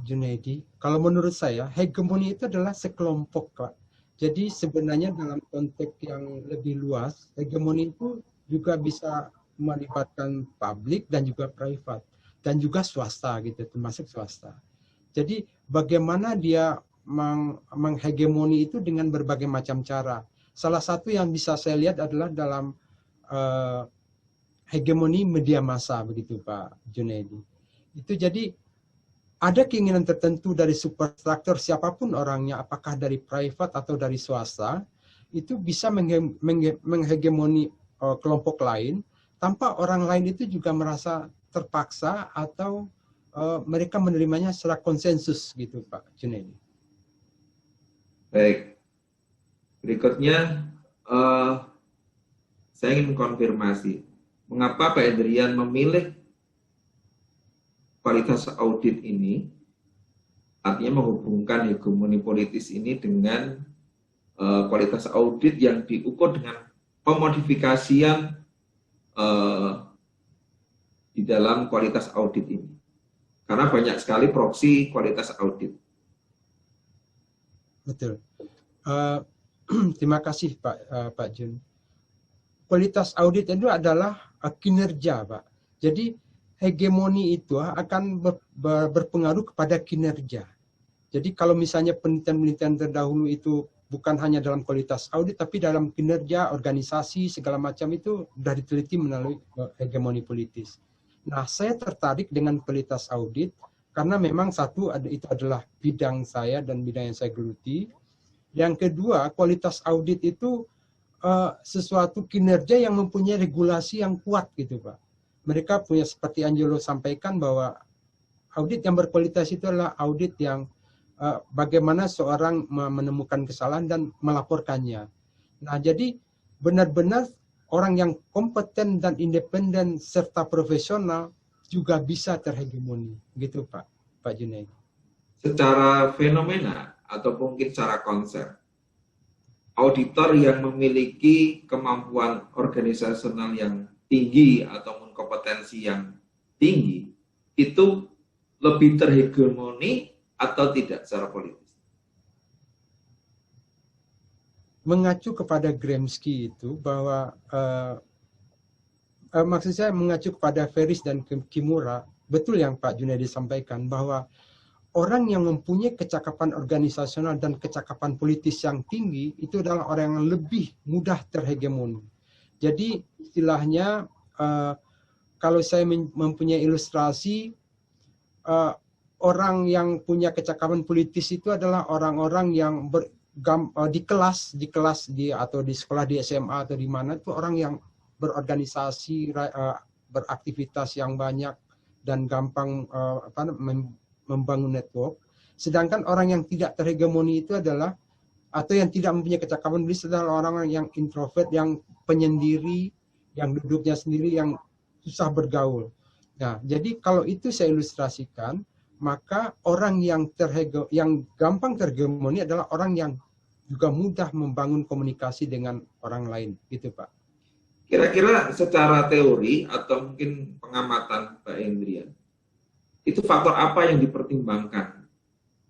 Junaidi. Kalau menurut saya hegemoni itu adalah sekelompok Pak. Jadi sebenarnya dalam konteks yang lebih luas, hegemoni itu juga bisa melibatkan publik dan juga private dan juga swasta gitu, termasuk swasta. Jadi bagaimana dia menghegemoni itu dengan berbagai macam cara. Salah satu yang bisa saya lihat adalah dalam hegemoni media massa begitu Pak Junaidi. Itu jadi ada keinginan tertentu dari superstruktur siapapun orangnya, apakah dari private atau dari swasta, itu bisa menghegemoni kelompok lain tanpa orang lain itu juga merasa terpaksa atau mereka menerimanya secara konsensus gitu Pak Junaidi. Baik, berikutnya saya ingin konfirmasi, mengapa Pak Endrian memilih kualitas audit ini, artinya menghubungkan hegemoni politis ini dengan kualitas audit yang diukur dengan pemodifikasian di dalam kualitas audit ini. Karena banyak sekali proksi kualitas audit. Betul. Terima kasih Pak Jun. Kualitas audit itu adalah kinerja Pak. Jadi hegemoni itu akan berpengaruh kepada kinerja. Jadi kalau misalnya penelitian-penelitian terdahulu itu bukan hanya dalam kualitas audit, tapi dalam kinerja, organisasi, segala macam itu sudah diteliti melalui hegemoni politis. Nah, saya tertarik dengan kualitas audit karena memang satu, itu adalah bidang saya dan bidang yang saya geluti. Yang kedua, kualitas audit itu sesuatu kinerja yang mempunyai regulasi yang kuat gitu Pak. Mereka punya, seperti Angelo sampaikan, bahwa audit yang berkualitas itu adalah audit yang bagaimana seorang menemukan kesalahan dan melaporkannya. Nah, jadi benar-benar orang yang kompeten dan independen serta profesional juga bisa terhegemoni, gitu Pak Junaidi. Secara fenomena atau mungkin secara konsep, auditor yang memiliki kemampuan organisasional yang tinggi ataupun kompetensi yang tinggi itu lebih terhegemoni atau tidak secara politis? Mengacu kepada Gramsci itu bahwa maksud saya mengacu kepada Ferris dan Kimura, betul yang Pak Junaidi sampaikan bahwa orang yang mempunyai kecakapan organisasional dan kecakapan politis yang tinggi itu adalah orang yang lebih mudah terhegemoni. Jadi istilahnya kalau saya mempunyai ilustrasi, orang yang punya kecakapan politis itu adalah orang-orang yang di kelas atau di sekolah di SMA atau di mana itu orang yang berorganisasi, beraktivitas yang banyak dan gampang membangun network. Sedangkan orang yang tidak terhegemoni itu adalah, atau yang tidak mempunyai kecakapan politis adalah orang-orang yang introvert, yang penyendiri, yang duduknya sendiri, yang susah bergaul. Nah, jadi kalau itu saya ilustrasikan, maka orang yang gampang terhegemoni adalah orang yang juga mudah membangun komunikasi dengan orang lain, gitu Pak. Kira-kira secara teori atau mungkin pengamatan Pak Endrian, itu faktor apa yang dipertimbangkan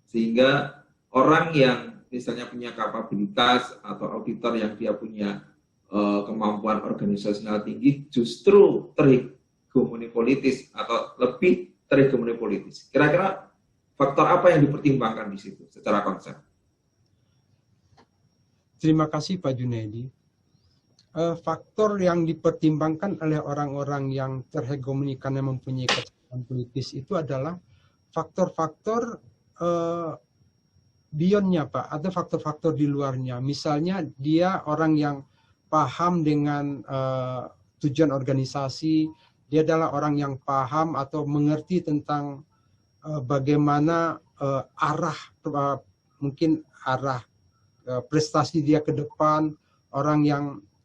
sehingga orang yang misalnya punya kapabilitas atau auditor yang dia punya kemampuan organisasional tinggi justru terhegemoni politis atau lebih terhegemoni politis. Kira-kira faktor apa yang dipertimbangkan di situ secara konsep? Terima kasih Pak Junaidi. Faktor yang dipertimbangkan oleh orang-orang yang terhegemoni karena mempunyai kecakapan politis itu adalah faktor-faktor beyond-nya Pak, atau faktor-faktor di luarnya. Misalnya dia orang yang paham dengan tujuan organisasi, dia adalah orang yang paham atau mengerti tentang bagaimana mungkin arah prestasi dia ke depan, orang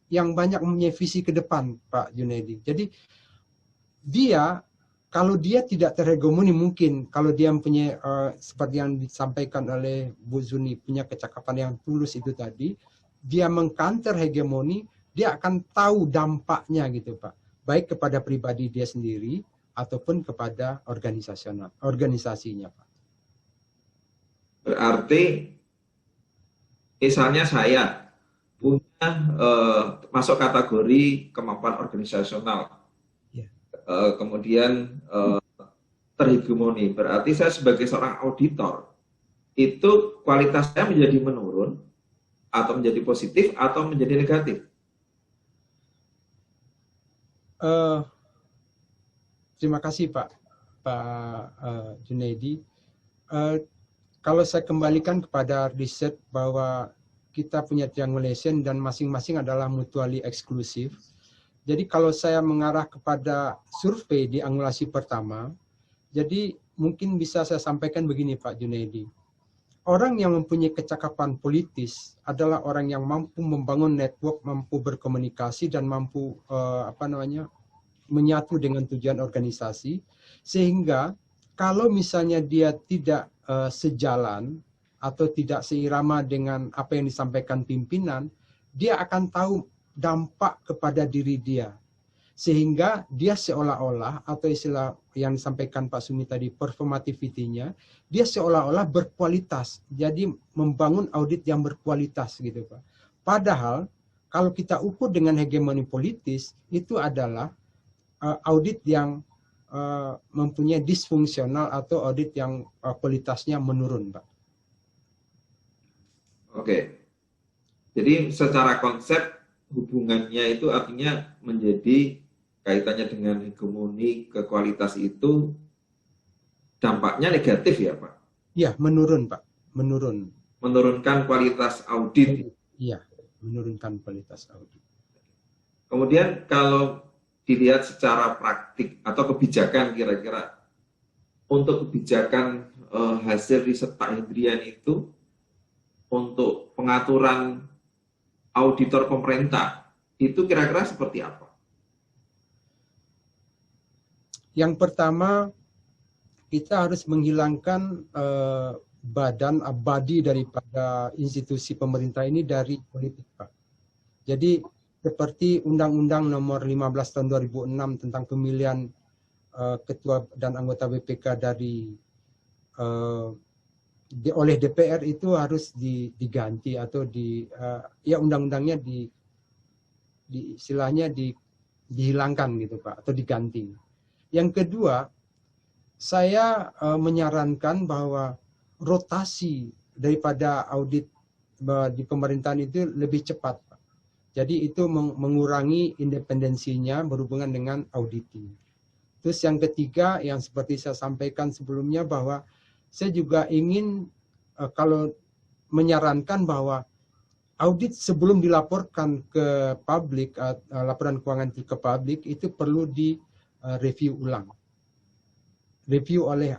yang banyak mempunyai visi ke depan Pak Junaidi. Jadi kalau dia tidak terhegemoni, mungkin kalau dia mempunyai seperti yang disampaikan oleh Bu Zuni, punya kecakapan yang tulus itu tadi, dia mengcounter hegemoni, dia akan tahu dampaknya gitu Pak. Baik kepada pribadi dia sendiri ataupun kepada organisasinya, Pak. Berarti misalnya saya punya masuk kategori kemampuan organisasional, kemudian terhegemoni, berarti saya sebagai seorang auditor itu kualitas saya menjadi menurun atau menjadi positif atau menjadi negatif. Terima kasih Pak Junaidi. Kalau saya kembalikan kepada riset bahwa kita punya triangulation dan masing-masing adalah mutually eksklusif. Jadi kalau saya mengarah kepada survei di angulasi pertama, jadi mungkin bisa saya sampaikan begini Pak Junaidi. Orang yang mempunyai kecakapan politis adalah orang yang mampu membangun network, mampu berkomunikasi dan mampu menyatu dengan tujuan organisasi, sehingga kalau misalnya dia tidak sejalan atau tidak seirama dengan apa yang disampaikan pimpinan, dia akan tahu dampak kepada diri dia. Sehingga dia seolah-olah, atau istilah yang disampaikan Pak Sumi tadi, performativity-nya, dia seolah-olah berkualitas. Jadi membangun audit yang berkualitas gitu Pak. Padahal kalau kita ukur dengan hegemoni politis, itu adalah audit yang mempunyai disfungsional atau audit yang kualitasnya menurun, Pak. Oke. Jadi secara konsep hubungannya itu artinya menjadi kaitannya dengan hegemoni ke kualitas itu dampaknya negatif ya, Pak? Iya, menurun, Pak. Menurun. Menurunkan kualitas audit. Iya, menurunkan kualitas audit. Kemudian kalau dilihat secara praktik atau kebijakan kira-kira untuk kebijakan hasil riset Pak Hendrian itu untuk pengaturan auditor pemerintah itu kira-kira seperti apa? Yang pertama, kita harus menghilangkan body daripada institusi pemerintah ini dari politik, Pak. Jadi seperti Undang-Undang Nomor 15 Tahun 2006 tentang pemilihan ketua dan anggota BPK oleh DPR itu harus diganti atau undang-undangnya istilahnya dihilangkan gitu Pak, atau diganti. Yang kedua, saya menyarankan bahwa rotasi daripada audit di pemerintahan itu lebih cepat, Pak. Jadi itu mengurangi independensinya berhubungan dengan auditing. Terus yang ketiga, yang seperti saya sampaikan sebelumnya, bahwa saya juga ingin kalau menyarankan bahwa audit sebelum dilaporkan ke publik, laporan keuangan ke publik itu perlu di-review ulang. Review oleh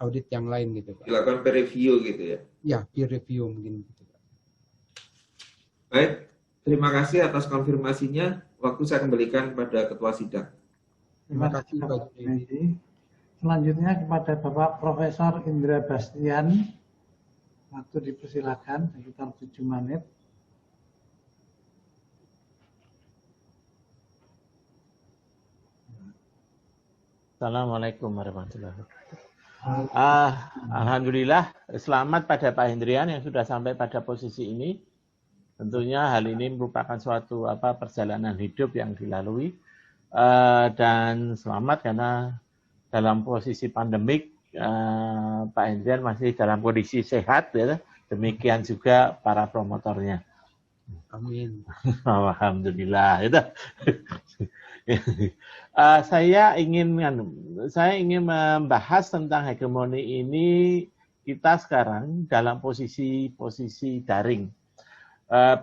audit yang lain gitu Pak. Dilakukan peer review gitu ya? Ya, peer review mungkin gitu. Baik, terima kasih atas konfirmasinya. Waktu saya kembalikan pada Ketua Sidang. Terima kasih Pak Junaidi. Selanjutnya kepada Bapak Profesor Indra Bastian. Waktu dipersilakan sekitar 7 menit. Assalamualaikum warahmatullahi wabarakatuh. Alhamdulillah, selamat pada Pak Hendrian yang sudah sampai pada posisi ini. Tentunya hal ini merupakan suatu perjalanan hidup yang dilalui, dan selamat karena dalam posisi pandemik Pak Hendrian masih dalam kondisi sehat, ya. Demikian juga para promotornya. Amin. Alhamdulillah. Itu. Saya ingin membahas tentang hegemoni ini. Kita sekarang dalam posisi daring.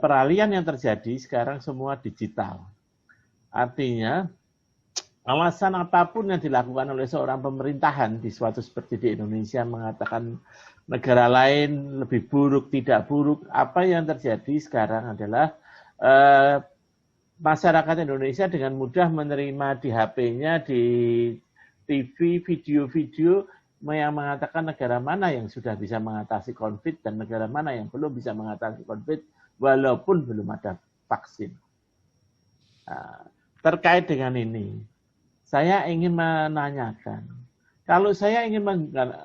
Peralihan yang terjadi sekarang semua digital. Artinya, alasan apapun yang dilakukan oleh seorang pemerintahan di suatu seperti di Indonesia mengatakan negara lain lebih buruk, tidak buruk, apa yang terjadi sekarang adalah masyarakat Indonesia dengan mudah menerima di HP-nya, di TV, video-video yang mengatakan negara mana yang sudah bisa mengatasi COVID dan negara mana yang belum bisa mengatasi COVID walaupun belum ada vaksin. Terkait dengan ini, saya ingin menanyakan, kalau saya ingin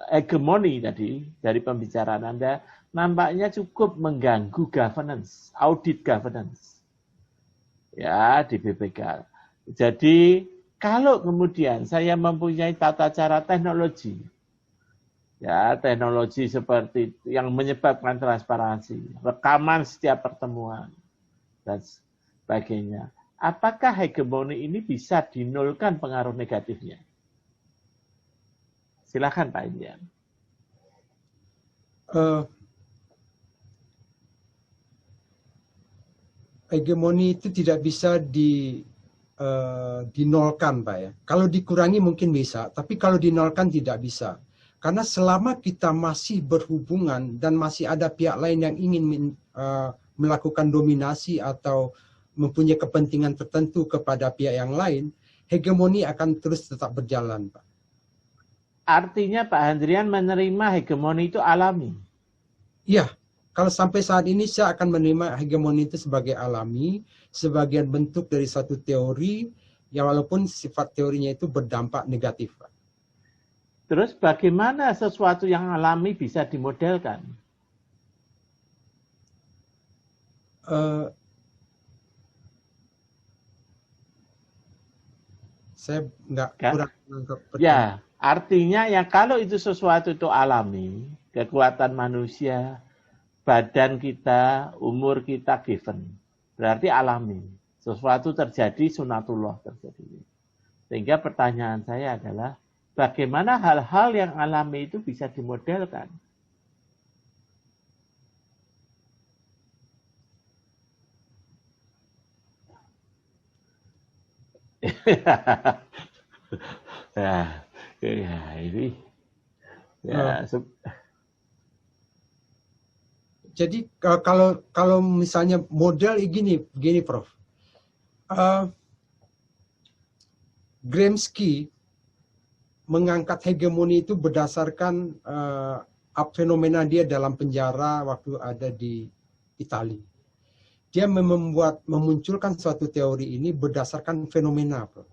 hegemoni tadi dari pembicaraan Anda, nampaknya cukup mengganggu governance, audit governance, ya di BPK. Jadi kalau kemudian saya mempunyai tata cara teknologi, ya teknologi seperti yang menyebabkan transparansi, rekaman setiap pertemuan dan sebagainya, apakah hegemoni ini bisa dinolkan pengaruh negatifnya? Silakan Pak Indian. Hegemoni itu tidak bisa dinolkan, Pak ya. Kalau dikurangi mungkin bisa, tapi kalau dinolkan tidak bisa. Karena selama kita masih berhubungan dan masih ada pihak lain yang ingin melakukan dominasi atau mempunyai kepentingan tertentu kepada pihak yang lain, hegemoni akan terus tetap berjalan, Pak. Artinya Pak Handrian menerima hegemoni itu alami? Iya, kalau sampai saat ini saya akan menerima hegemoni itu sebagai alami, sebagian bentuk dari satu teori, yang walaupun sifat teorinya itu berdampak negatif, Pak. Terus bagaimana sesuatu yang alami bisa dimodelkan? Saya nggak kurang menangkap. Ya, artinya ya kalau itu sesuatu itu alami, kekuatan manusia, badan kita, umur kita given, berarti alami. Sesuatu terjadi, sunatullah terjadi. Sehingga pertanyaan saya adalah, bagaimana hal-hal yang alami itu bisa dimodelkan? Ini. Jadi kalau misalnya model gini Prof. Gramsci mengangkat hegemoni itu berdasarkan fenomena dia dalam penjara waktu ada di Italia. Dia memunculkan suatu teori ini berdasarkan fenomena, Prof.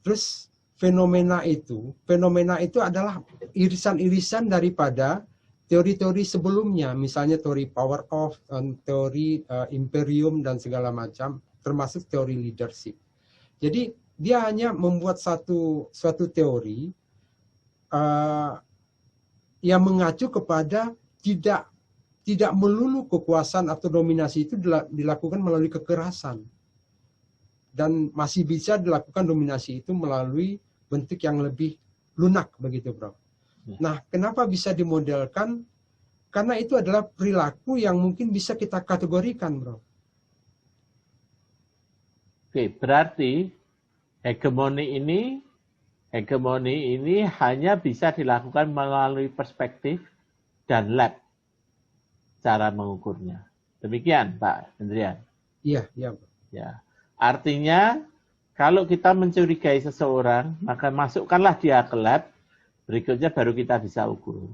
Terus fenomena itu adalah irisan-irisan daripada teori-teori sebelumnya, misalnya teori power of, teori imperium dan segala macam, termasuk teori leadership. Jadi dia hanya membuat suatu teori yang mengacu kepada tidak melulu kekuasaan atau dominasi itu dilakukan melalui kekerasan. Dan masih bisa dilakukan dominasi itu melalui bentuk yang lebih lunak begitu, Bro. Nah, kenapa bisa dimodelkan? Karena itu adalah perilaku yang mungkin bisa kita kategorikan, Bro. Oke, berarti hegemoni ini hanya bisa dilakukan melalui perspektif dan lab cara mengukurnya. Demikian, Pak Hendrian. Iya, iya, Bro. Ya. Artinya, kalau kita mencurigai seseorang, maka masukkanlah dia ke lab, berikutnya baru kita bisa ukur.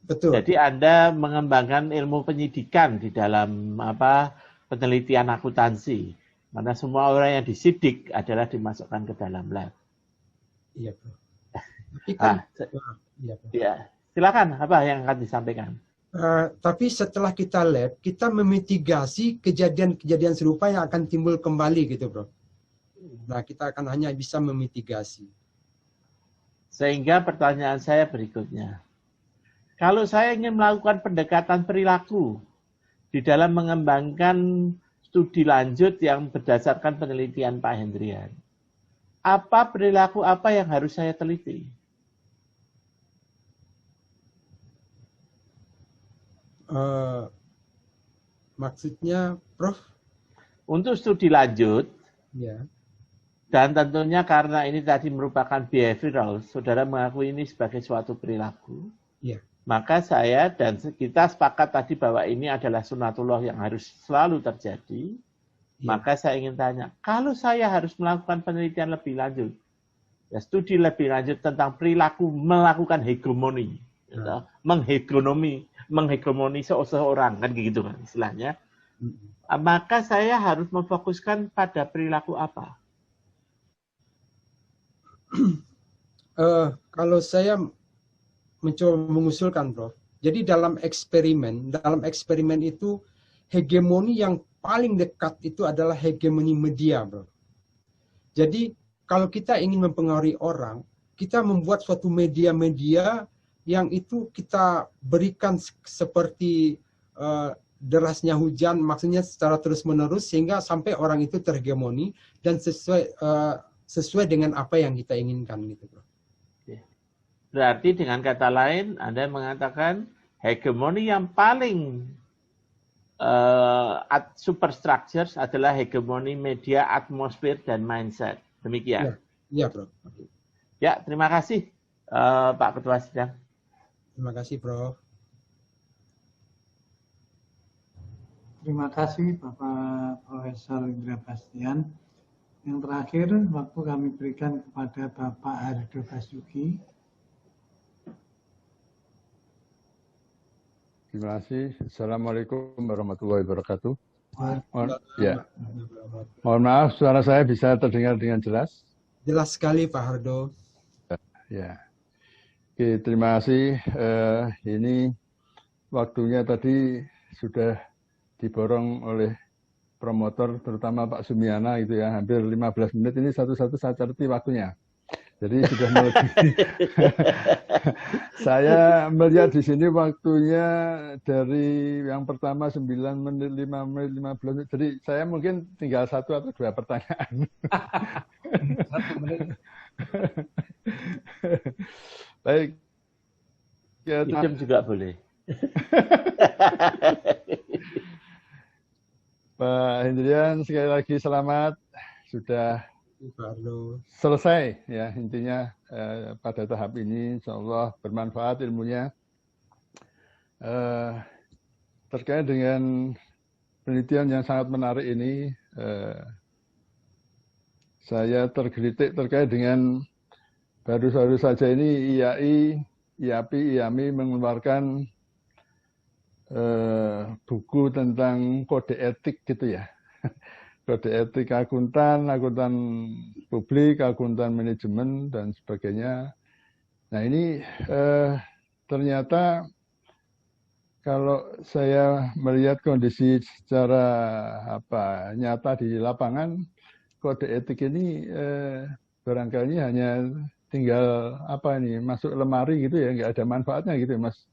Betul. Jadi Anda mengembangkan ilmu penyidikan di dalam penelitian akuntansi, mana semua orang yang disidik adalah dimasukkan ke dalam lab. Iya, Bro. Tapi kan, iya, Bro. Ya, silakan apa yang akan disampaikan. Tapi setelah kita lab, kita memitigasi kejadian-kejadian serupa yang akan timbul kembali gitu, Bro. Nah, kita akan hanya bisa memitigasi. Sehingga pertanyaan saya berikutnya. Kalau saya ingin melakukan pendekatan perilaku di dalam mengembangkan studi lanjut yang berdasarkan penelitian Pak Hendrian, apa perilaku apa yang harus saya teliti? Maksudnya, Prof? Untuk studi lanjut, ya. Dan tentunya karena ini tadi merupakan behavioral, saudara mengakui ini sebagai suatu perilaku, ya. Maka saya dan kita sepakat tadi bahwa ini adalah sunatullah yang harus selalu terjadi. Ya. Maka saya ingin tanya, kalau saya harus melakukan penelitian lebih lanjut, ya studi lebih lanjut tentang perilaku melakukan hegemoni, ya. menghegemoni seseorang, kan gitu kan istilahnya. Maka saya harus memfokuskan pada perilaku apa? Kalau saya mencoba mengusulkan, Prof. Jadi dalam eksperimen itu hegemoni yang paling dekat itu adalah hegemoni media, Prof. Jadi kalau kita ingin mempengaruhi orang, kita membuat suatu media-media yang itu kita berikan seperti derasnya hujan, maksudnya secara terus-menerus sehingga sampai orang itu terhegemoni dan sesuai dengan apa yang kita inginkan gitu, Prof. Berarti dengan kata lain, Anda mengatakan hegemoni yang paling superstructures adalah hegemoni media, atmosfer, dan mindset. Demikian. Iya, Prof. Ya, terima kasih Pak Ketua Sidang. Terima kasih, Prof. Terima kasih Bapak Profesor Indra Bastian. Yang terakhir, waktu kami berikan kepada Bapak Ardo Basuki. Terima kasih. Assalamualaikum warahmatullahi wabarakatuh. Mohon maaf, suara saya bisa terdengar dengan jelas? Jelas sekali, Pak Hardo. Ya. Oke, terima kasih. Ini waktunya tadi sudah diborong oleh promotor, terutama Pak Sumiana itu ya, hampir 15 menit. Ini satu-satu saya ceriti waktunya. Jadi sudah melebihi. Saya melihat di sini waktunya dari yang pertama 9 menit, 5 menit, 15 menit. Jadi saya mungkin tinggal 1 atau 2 pertanyaan. 1 menit. Baik. Jam juga boleh. Pak Hendrian, sekali lagi selamat. Sudah selesai ya, intinya pada tahap ini insya Allah bermanfaat ilmunya. Terkait dengan penelitian yang sangat menarik ini, saya tergelitik terkait dengan baru saja ini IAI, IAPI, IAMI mengeluarkan buku tentang kode etik gitu ya. Kode etik akuntan publik, akuntan manajemen, dan sebagainya. Nah ini ternyata kalau saya melihat kondisi secara nyata di lapangan, kode etik ini barangkali hanya tinggal masuk lemari gitu ya, nggak ada manfaatnya gitu ya, Mas.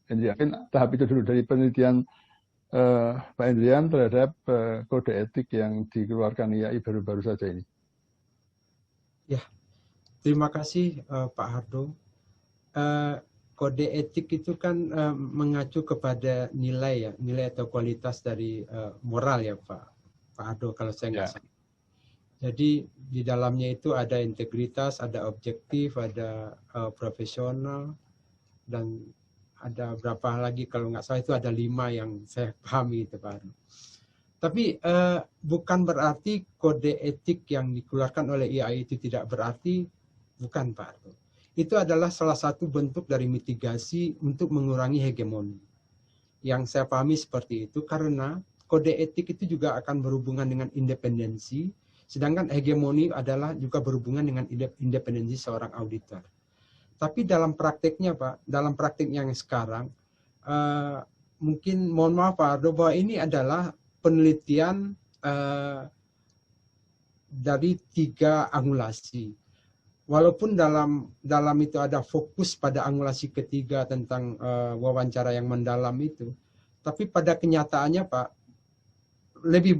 Jadi tahap itu dulu dari penelitian Pak Indrian terhadap kode etik yang dikeluarkan IAI baru-baru saja ini. Ya, terima kasih Pak Hardo. Kode etik itu kan mengacu kepada nilai atau kualitas dari moral ya Pak Hardo kalau saya nggak salah. Jadi di dalamnya itu ada integritas, ada objektif, ada profesional, dan ada berapa lagi kalau nggak salah itu ada 5 yang saya pahami itu Pak. Tapi bukan berarti kode etik yang dikeluarkan oleh IAI itu tidak berarti, bukan Pak. Itu adalah salah satu bentuk dari mitigasi untuk mengurangi hegemoni. Yang saya pahami seperti itu karena kode etik itu juga akan berhubungan dengan independensi, sedangkan hegemoni adalah juga berhubungan dengan independensi seorang auditor. Tapi dalam prakteknya Pak, dalam prakteknya yang sekarang, mungkin mohon maaf Pak Ardo, bahwa ini adalah penelitian dari 3 angulasi. Walaupun dalam itu ada fokus pada angulasi ketiga tentang wawancara yang mendalam itu, tapi pada kenyataannya Pak,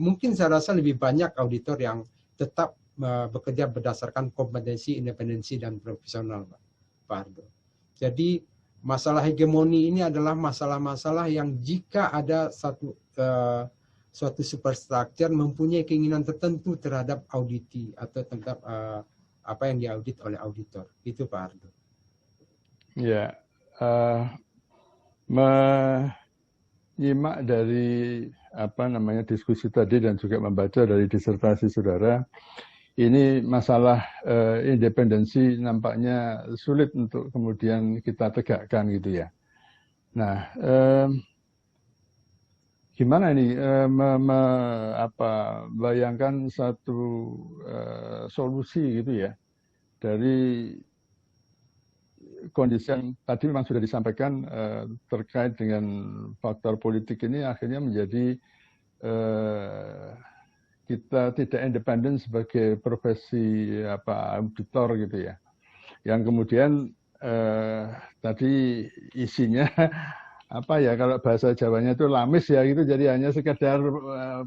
mungkin saya rasa lebih banyak auditor yang tetap bekerja berdasarkan kompetensi, independensi, dan profesional Pak. Jadi masalah hegemoni ini adalah masalah-masalah yang jika ada suatu superstructure mempunyai keinginan tertentu terhadap auditi atau terhadap apa yang diaudit oleh auditor. Itu Pak Ardo. Ya, menyimak dari diskusi tadi dan juga membaca dari disertasi saudara, ini masalah independensi nampaknya sulit untuk kemudian kita tegakkan gitu ya. Nah, gimana ini bayangkan satu solusi gitu ya dari kondisi yang tadi memang sudah disampaikan terkait dengan faktor politik ini akhirnya menjadi kita tidak independen sebagai profesi auditor gitu ya, yang kemudian tadi isinya kalau bahasa Jawanya itu lamis ya gitu, jadi hanya sekedar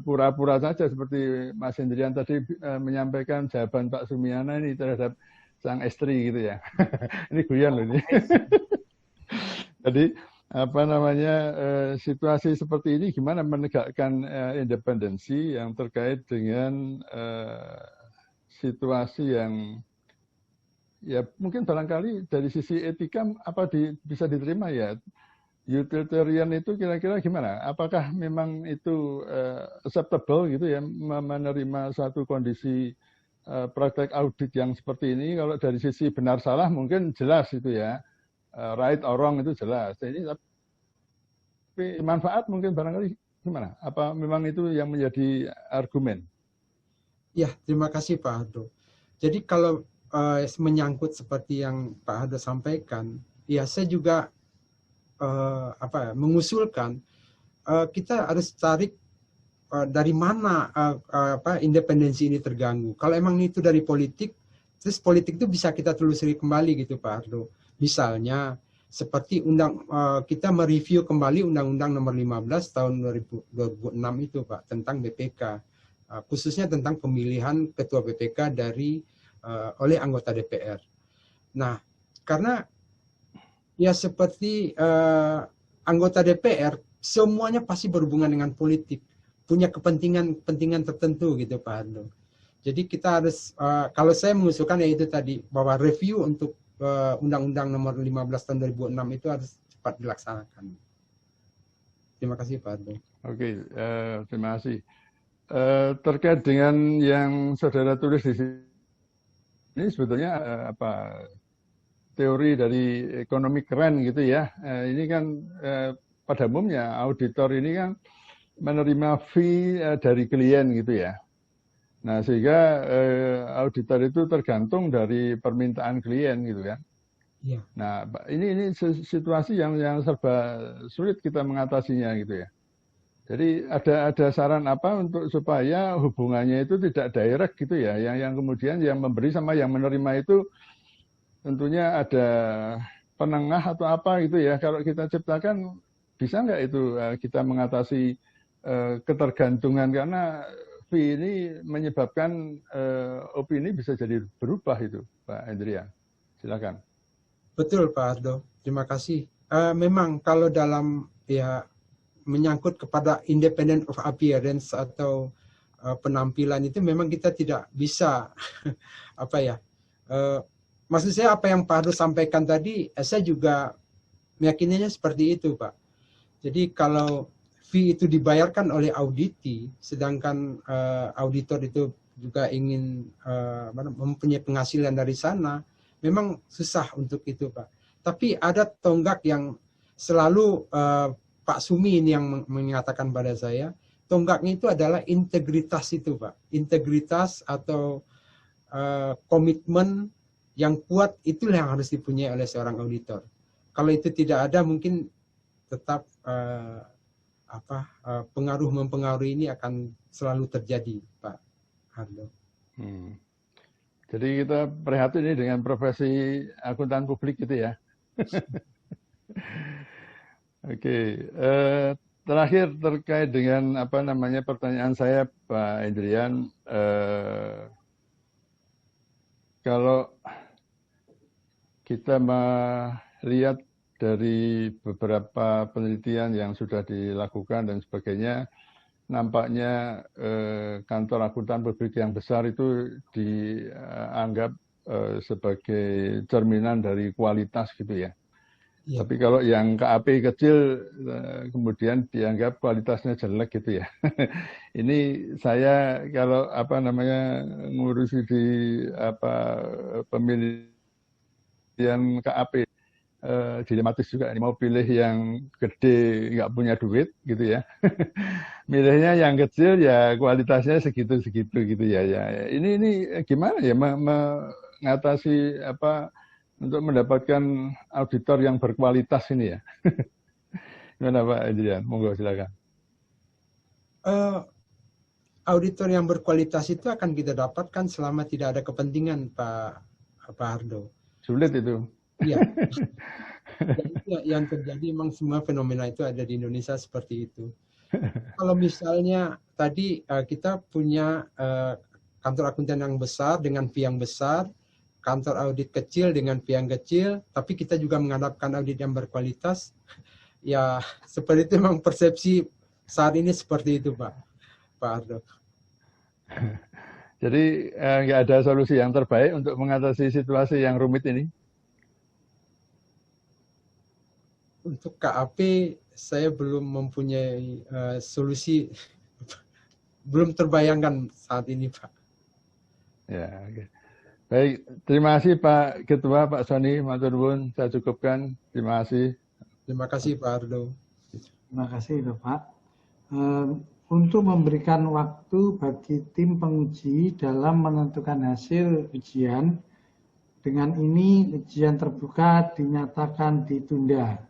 pura-pura saja seperti Mas Hendrian tadi menyampaikan jawaban Pak Sumiana ini terhadap sang istri gitu ya. Ini guyon loh ini. Jadi situasi seperti ini gimana menegakkan independensi yang terkait dengan situasi yang ya mungkin barangkali dari sisi etika bisa diterima ya. Utilitarian itu kira-kira gimana? Apakah memang itu acceptable gitu ya, menerima satu kondisi praktek audit yang seperti ini? Kalau dari sisi benar salah mungkin jelas itu ya, right or wrong itu jelas. Ini tapi manfaat mungkin barangkali gimana? Apa memang itu yang menjadi argumen? Ya, terima kasih Pak Hardo. Jadi kalau menyangkut seperti yang Pak Hardo sampaikan, ya saya juga mengusulkan kita harus tarik dari mana independensi ini terganggu. Kalau emang itu dari politik, terus politik itu bisa kita telusuri kembali gitu Pak Hardo. Misalnya seperti kita mereview kembali Undang-Undang Nomor 15 tahun 2006 itu Pak tentang BPK, khususnya tentang pemilihan ketua BPK oleh anggota DPR. Nah, karena ya seperti anggota DPR, semuanya pasti berhubungan dengan politik, punya kepentingan tertentu gitu Pak Hardo. Jadi kita harus, kalau saya mengusulkan ya itu tadi, bahwa review untuk Undang-Undang Nomor 15 tahun 2006 itu harus cepat dilaksanakan. Terima kasih Pak Hardo. Oke, terima kasih. Terkait dengan yang saudara tulis di sini, ini sebetulnya teori dari ekonomi keren gitu ya. Ini kan pada umumnya auditor ini kan menerima fee dari klien gitu ya. Nah sehingga auditor itu tergantung dari permintaan klien gitu kan. Ya. Nah ini situasi yang serba sulit kita mengatasinya gitu ya. Jadi ada saran apa untuk supaya hubungannya itu tidak direct gitu ya. Yang kemudian yang memberi sama yang menerima itu tentunya ada penengah atau apa gitu ya. Kalau kita ciptakan, bisa nggak itu kita mengatasi ketergantungan, karena fee ini menyebabkan opini bisa jadi berubah itu, Pak Hendrian. Silakan. Betul Pak Hardo, terima kasih. Memang kalau dalam menyangkut kepada independent of appearance atau penampilan itu memang kita tidak bisa maksud saya apa yang Pak Hardo sampaikan tadi, saya juga meyakininya seperti itu Pak. Jadi kalau fee itu dibayarkan oleh auditi, sedangkan auditor itu juga ingin mempunyai penghasilan dari sana, memang susah untuk itu Pak. Tapi ada tonggak yang selalu Pak Sumi ini yang mengatakan pada saya, tonggaknya itu adalah integritas itu Pak. Integritas atau komitmen yang kuat, itulah yang harus dipunyai oleh seorang auditor. Kalau itu tidak ada, mungkin tetap pengaruh-mempengaruhi ini akan selalu terjadi, Pak Hardo. Jadi kita prihatin ini dengan profesi akuntan publik gitu ya. Oke, terakhir terkait dengan pertanyaan saya Pak Hendrian, kalau kita melihat dari beberapa penelitian yang sudah dilakukan dan sebagainya, nampaknya kantor akuntan publik yang besar itu dianggap sebagai cerminan dari kualitas gitu ya. Ya. Tapi kalau yang KAP kecil kemudian dianggap kualitasnya jelek gitu ya. Ini saya kalau ngurusi di pemilihan KAP, dilematis juga. Ini mau pilih yang gede nggak punya duit gitu ya. Milihnya yang kecil ya kualitasnya segitu-segitu gitu ya. Ya ini gimana ya mengatasi apa untuk mendapatkan auditor yang berkualitas ini ya. Gimana Pak Adrian? Monggo silakan. Auditor yang berkualitas itu akan kita dapatkan selama tidak ada kepentingan, Pak Hardo. Sulit itu. Iya. Yang terjadi memang semua fenomena itu ada di Indonesia seperti itu. Kalau misalnya tadi kita punya kantor akuntan yang besar dengan fee yang besar, kantor audit kecil dengan fee yang kecil, tapi kita juga mengharapkan audit yang berkualitas, ya seperti itu memang persepsi saat ini seperti itu, Pak Ardo. Jadi nggak ada solusi yang terbaik untuk mengatasi situasi yang rumit ini? Untuk KAP saya belum mempunyai solusi, belum terbayangkan saat ini, Pak. Ya, oke. Baik, terima kasih Pak Ketua, Pak Sony, matur nuwun, saya cukupkan. Terima kasih. Terima kasih Pak Ardo. Terima kasih Bapak. Untuk memberikan waktu bagi tim penguji dalam menentukan hasil ujian, dengan ini ujian terbuka dinyatakan ditunda.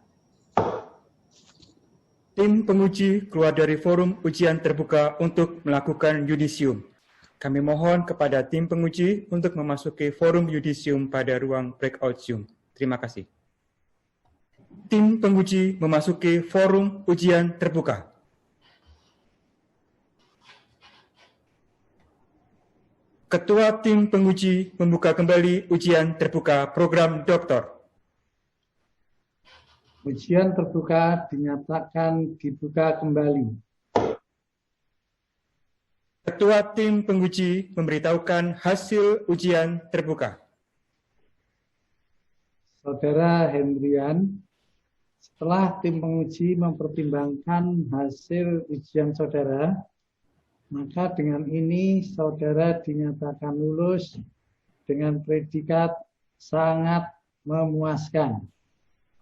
Tim penguji keluar dari forum ujian terbuka untuk melakukan yudisium. Kami mohon kepada tim penguji untuk memasuki forum yudisium pada ruang breakout Zoom. Terima kasih. Tim penguji memasuki forum ujian terbuka. Ketua tim penguji membuka kembali ujian terbuka program doktor. Ujian terbuka dinyatakan dibuka kembali. Ketua tim penguji memberitahukan hasil ujian terbuka. Saudara Hendrian, setelah tim penguji mempertimbangkan hasil ujian saudara, maka dengan ini saudara dinyatakan lulus dengan predikat sangat memuaskan.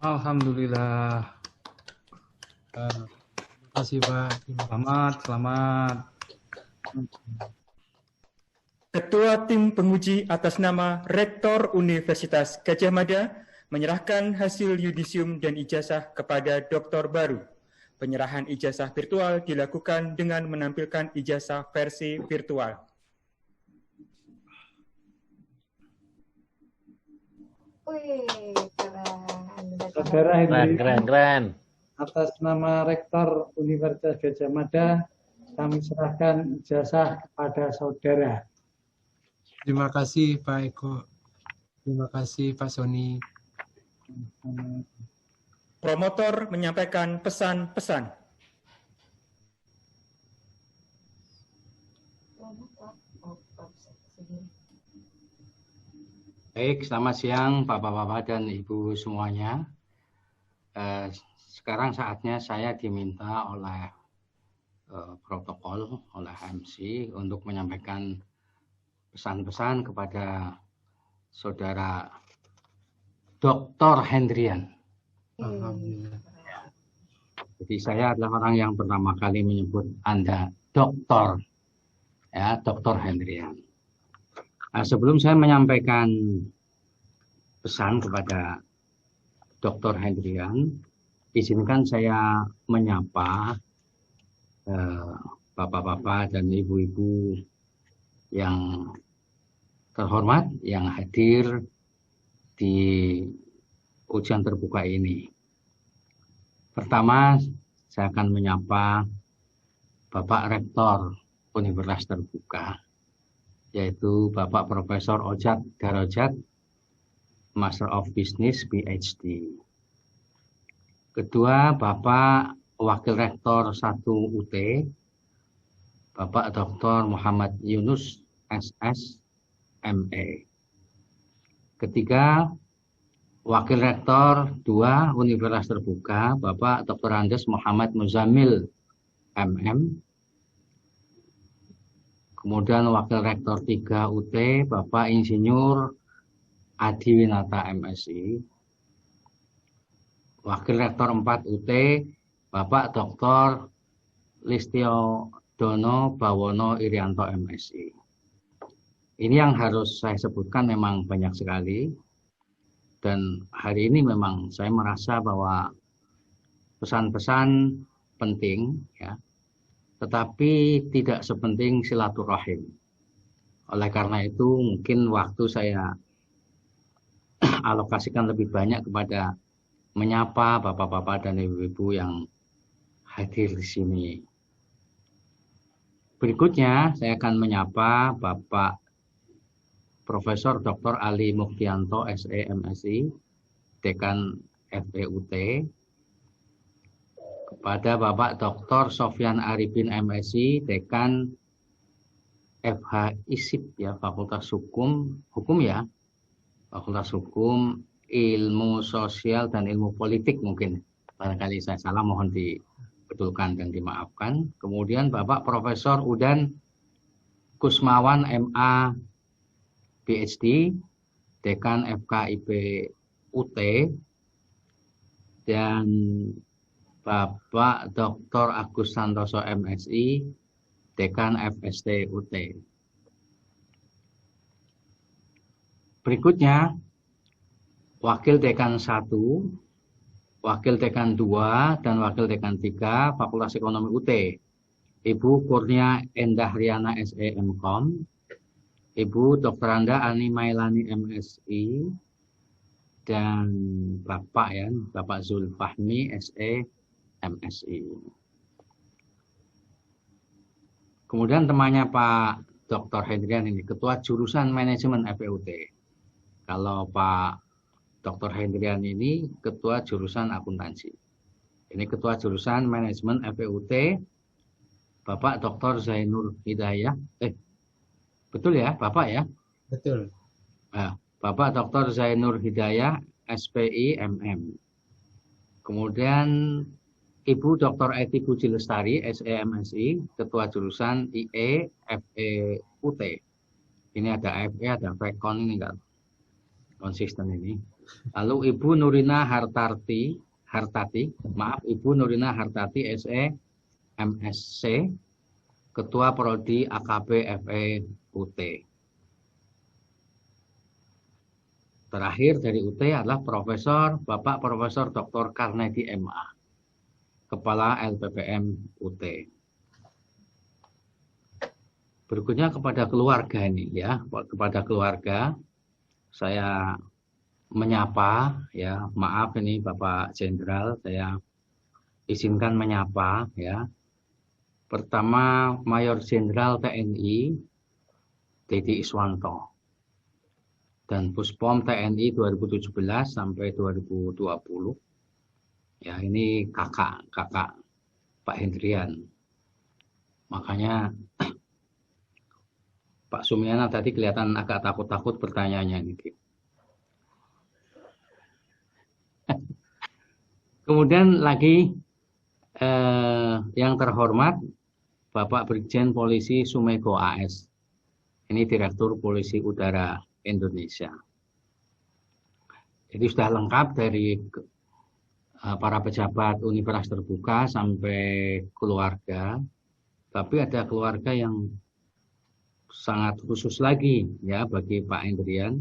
Alhamdulillah. Terima kasih Pak. Selamat. Ketua tim penguji atas nama Rektor Universitas Gadjah Mada menyerahkan hasil yudisium dan ijazah kepada doktor baru. Penyerahan ijazah virtual dilakukan dengan menampilkan ijazah versi virtual. Saudara Hendri, keren. Atas nama Rektor Universitas Gadjah Mada, kami serahkan ijazah kepada saudara. Terima kasih Pak Eko. Terima kasih Pak Sony. Promotor menyampaikan pesan-pesan. Baik, selamat siang Bapak-Bapak dan Ibu semuanya. Sekarang saatnya saya diminta oleh protokol, oleh MC untuk menyampaikan pesan-pesan kepada Saudara Dr. Hendrian. Alhamdulillah. Jadi saya adalah orang yang pertama kali menyebut Anda doktor, ya, Dr. Hendrian. Nah, sebelum saya menyampaikan pesan kepada Dr. Hendrian, izinkan saya menyapa bapak-bapak dan ibu-ibu yang terhormat yang hadir di ujian terbuka ini. Pertama, saya akan menyapa Bapak Rektor Universitas Terbuka, yaitu Bapak Profesor Ojat Darajat, Master of Business PhD. Kedua, Bapak Wakil Rektor 1 UT, Bapak Dr. Muhammad Yunus SS ME. Ketiga, Wakil Rektor 2 Universitas Terbuka, Bapak Dr. Andes Muhammad Muzamil MM. Kemudian Wakil Rektor 3 UT, Bapak Insinyur Adi Winata MSI. Wakil Rektor 4 UT, Bapak Dr. Listio Dono Bawono Irianto MSI. Ini yang harus saya sebutkan, memang banyak sekali. Dan hari ini memang saya merasa bahwa pesan-pesan penting, ya, tetapi tidak sepenting silaturahim. Oleh karena itu mungkin waktu saya alokasikan lebih banyak kepada menyapa bapak-bapak dan ibu-ibu yang hadir di sini. Berikutnya saya akan menyapa Bapak Profesor Dr. Ali Muktianto SE MSI, Dekan FEUT, kepada Bapak Dr. Sofyan Arifin MSI, Dekan FH ISIP, ya, Fakultas Hukum ya, Fakultas Hukum, Ilmu Sosial dan Ilmu Politik mungkin. Barangkali saya salah, mohon dibetulkan dan dimaafkan. Kemudian Bapak Profesor Udan Kusmawan MA PhD, Dekan FKIP UT, dan Bapak Dr. Agus Santoso MSI, Dekan FST UT. Berikutnya, Wakil Dekan 1, Wakil Dekan 2, dan Wakil Dekan 3, Fakultas Ekonomi UT, Ibu Kurnia Endah Riana SE MKOM, Ibu Dr. Anda Ani Mailani MSI, dan Bapak Bapak Zulfahmi SE MSI. Kemudian temannya Pak Dr. Hendrian ini, Ketua Jurusan Manajemen FEUT. Kalau Pak Dr. Hendrian ini Ketua Jurusan Akuntansi. Ini Ketua Jurusan Manajemen FEUT, Bapak Dr. Zainur Hidayah. Betul ya, Bapak ya? Betul. Nah, Bapak Dr. Zainur Hidayah, SPI MM. Kemudian Ibu Dr. Eti Puji Lestari, SEMSI, Ketua Jurusan IE FEUT. Ini ada AFE, ada Vekon, ini enggak konsisten ini. Lalu Ibu Nurina Hartati, Ibu Nurina Hartati, SE MSC, Ketua Prodi AKB FEUT. Terakhir dari UT adalah Bapak Profesor Dr. Karnedi MA, Kepala LPPM UT. Berikutnya kepada keluarga ini ya, kepada keluarga saya menyapa ya, maaf ini Bapak Jenderal, saya izinkan menyapa ya. Pertama, Mayor Jenderal TNI Dedi Iswanto dan Puspom TNI 2017 sampai 2020. Ya, ini kakak Pak Hendrian. Makanya Pak Sumiana tadi kelihatan agak takut-takut pertanyaannya ini. Kemudian lagi yang terhormat Bapak Brigjen Polisi Sumego AS. Ini Direktur Polisi Udara Indonesia. Jadi sudah lengkap dari para pejabat Universitas Terbuka sampai keluarga. Tapi ada keluarga yang sangat khusus lagi ya bagi Pak Hendrian,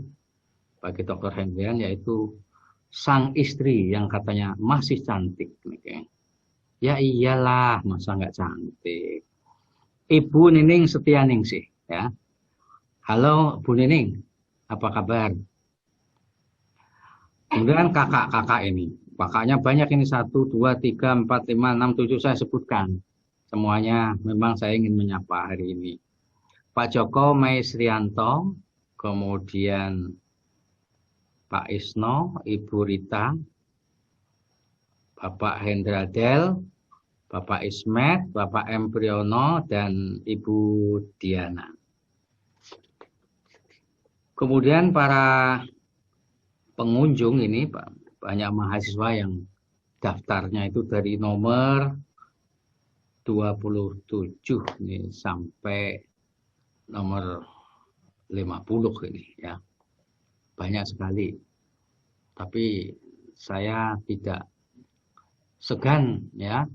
bagi Dr. Hendrian, yaitu sang istri yang katanya masih cantik. Ya iyalah, masa nggak cantik. Ibu Nining Setianingsih ya. Halo Bu Nining, apa kabar? Kemudian kakak-kakak ini, kakaknya banyak ini, 1, 2, 3, 4, 5, 6, 7 saya sebutkan. Semuanya memang saya ingin menyapa hari ini. Pak Joko Maisrianto, kemudian Pak Isno, Ibu Rita, Bapak Hendra Del, Bapak Ismet, Bapak M. Priyono, dan Ibu Diana. Kemudian para pengunjung ini, banyak mahasiswa yang daftarnya itu dari nomor 27 ini sampai nomor 50 ini ya. Banyak sekali. Tapi saya tidak segan ya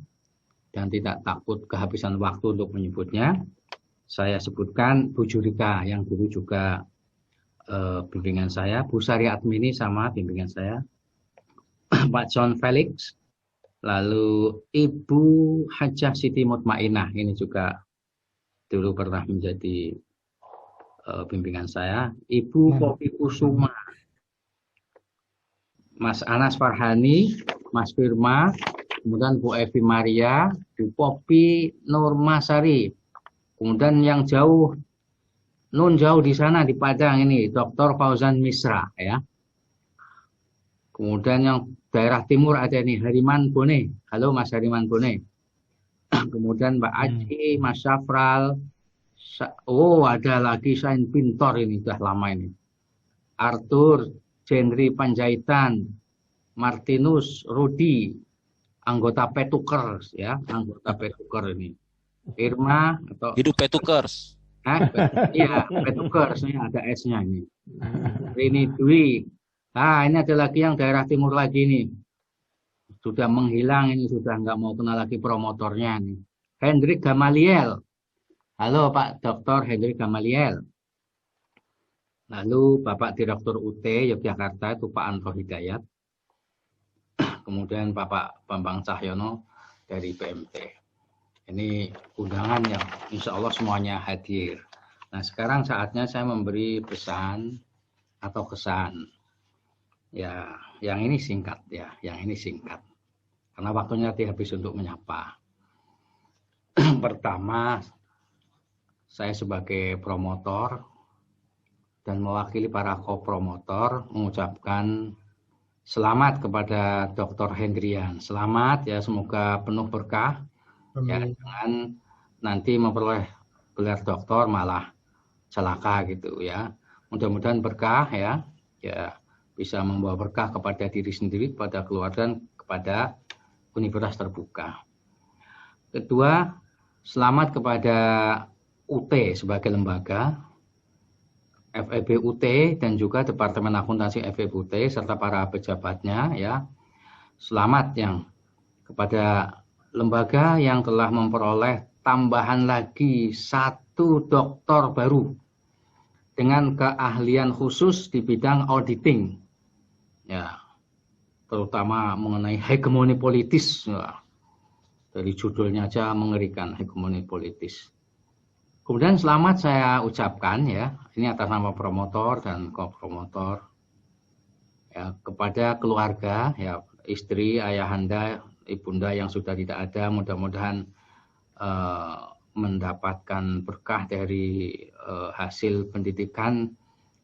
dan tidak takut kehabisan waktu untuk menyebutnya, saya sebutkan Bu Jurika yang dulu juga bimbingan saya, Bu Sari Admini sama bimbingan saya, Pak John Felix, lalu Ibu Hajah Siti Mutmainah, ini juga dulu pernah menjadi bimbingan saya, Ibu Popi Kusuma, Mas Anas Farhani, Mas Firma, kemudian Bu Evi Maria, Bu Popi Nurmasari, kemudian yang jauh, nun jauh di sana di Padang ini, Dr. Fauzan Misra ya. Kemudian yang daerah timur ada ini Hariman Bone, halo Mas Hariman Bone. Kemudian Mbak Aji, Mas Syafral, oh ada lagi Sain Pintor ini sudah lama ini. Arthur, Jenry Panjaitan, Martinus, Rudi, anggota Petukers ya, anggota Petuker ini. Irma atau hidup Petukers. Iya, Petukers ini ada S-nya ini. Rini Dwi. Nah, ini ada lagi yang daerah timur lagi nih. Sudah menghilang ini, sudah nggak mau kenal lagi promotornya nih. Hendrik Gamaliel. Halo Pak Dr. Hendrik Gamaliel. Lalu Bapak Direktur UT Yogyakarta itu Pak Anto Hidayat. Kemudian Bapak Bambang Cahyono dari PMT. Ini undangan yang insya Allah semuanya hadir. Nah sekarang saatnya saya memberi pesan atau kesan. Ya, yang ini singkat ya, yang ini singkat. Karena waktunya nanti habis untuk menyapa. Pertama, saya sebagai promotor dan mewakili para kopromotor mengucapkan selamat kepada Dr. Hendrian. Selamat ya, semoga penuh berkah. Ya, jangan nanti memperoleh gelar doktor malah celaka gitu ya. Mudah-mudahan berkah ya. Ya, bisa membawa berkah kepada diri sendiri, kepada keluarga, dan kepada universitas terbuka. Kedua, selamat kepada UT sebagai lembaga, FEB UT dan juga Departemen Akuntansi FEB UT serta para pejabatnya ya. Selamat yang kepada lembaga yang telah memperoleh tambahan lagi 1 doktor baru dengan keahlian khusus di bidang auditing. Ya, terutama mengenai hegemoni politis. Ya. Dari judulnya aja mengerikan, hegemoni politis. Kemudian selamat saya ucapkan ya, ini atas nama promotor dan kopromotor ya, kepada keluarga ya, istri, ayahanda, ibunda yang sudah tidak ada, mudah-mudahan mendapatkan berkah dari hasil pendidikan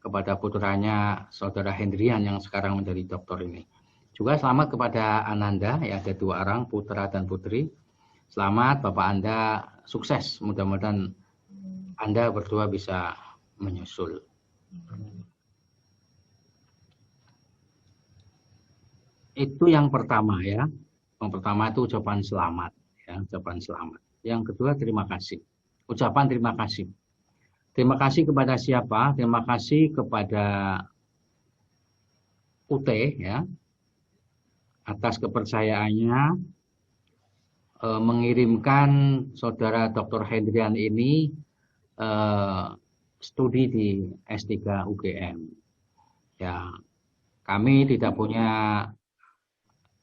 kepada putranya saudara Hendrian yang sekarang menjadi doktor ini. Juga selamat kepada Ananda, ya ada 2 orang, putra dan putri. Selamat Bapak Anda sukses, mudah-mudahan Anda berdua bisa menyusul. Itu yang pertama ya. Yang pertama itu ucapan selamat, ya, ucapan selamat. Yang kedua terima kasih. Ucapan terima kasih. Terima kasih kepada siapa? Terima kasih kepada UT ya atas kepercayaannya mengirimkan saudara Dr. Hendrian ini studi di S3 UGM. Ya, kami tidak punya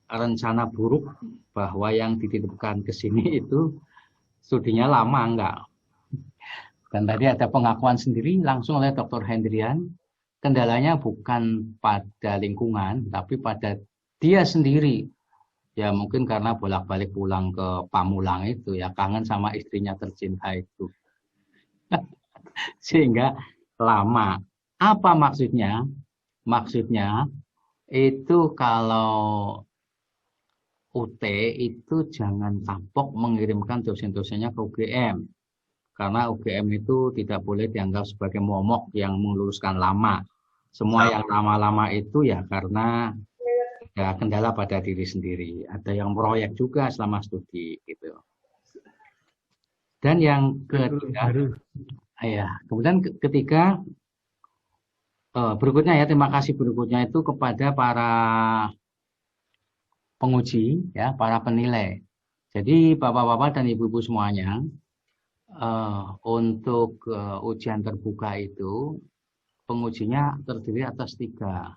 rencana buruk bahwa yang dititipkan ke sini itu studinya lama, enggak. Dan tadi ada pengakuan sendiri langsung oleh Dr. Hendrian, kendalanya bukan pada lingkungan, tapi pada dia sendiri. Ya mungkin karena bolak-balik pulang ke Pamulang itu, ya kangen sama istrinya tercinta itu. Sehingga lama. Apa maksudnya? Maksudnya itu kalau UT itu jangan kapok mengirimkan dosen-dosennya ke UGM. Karena UGM itu tidak boleh dianggap sebagai momok yang meluluskan lama. Semua yang lama-lama itu ya karena ada kendala pada diri sendiri. Ada yang proyek juga selama studi gitu. Dan yang ketiga, ya, kemudian ketiga berikutnya ya, terima kasih berikutnya itu kepada para penguji, ya, para penilai. Jadi Bapak-bapak dan Ibu-ibu semuanya, untuk ujian terbuka itu pengujinya terdiri atas tiga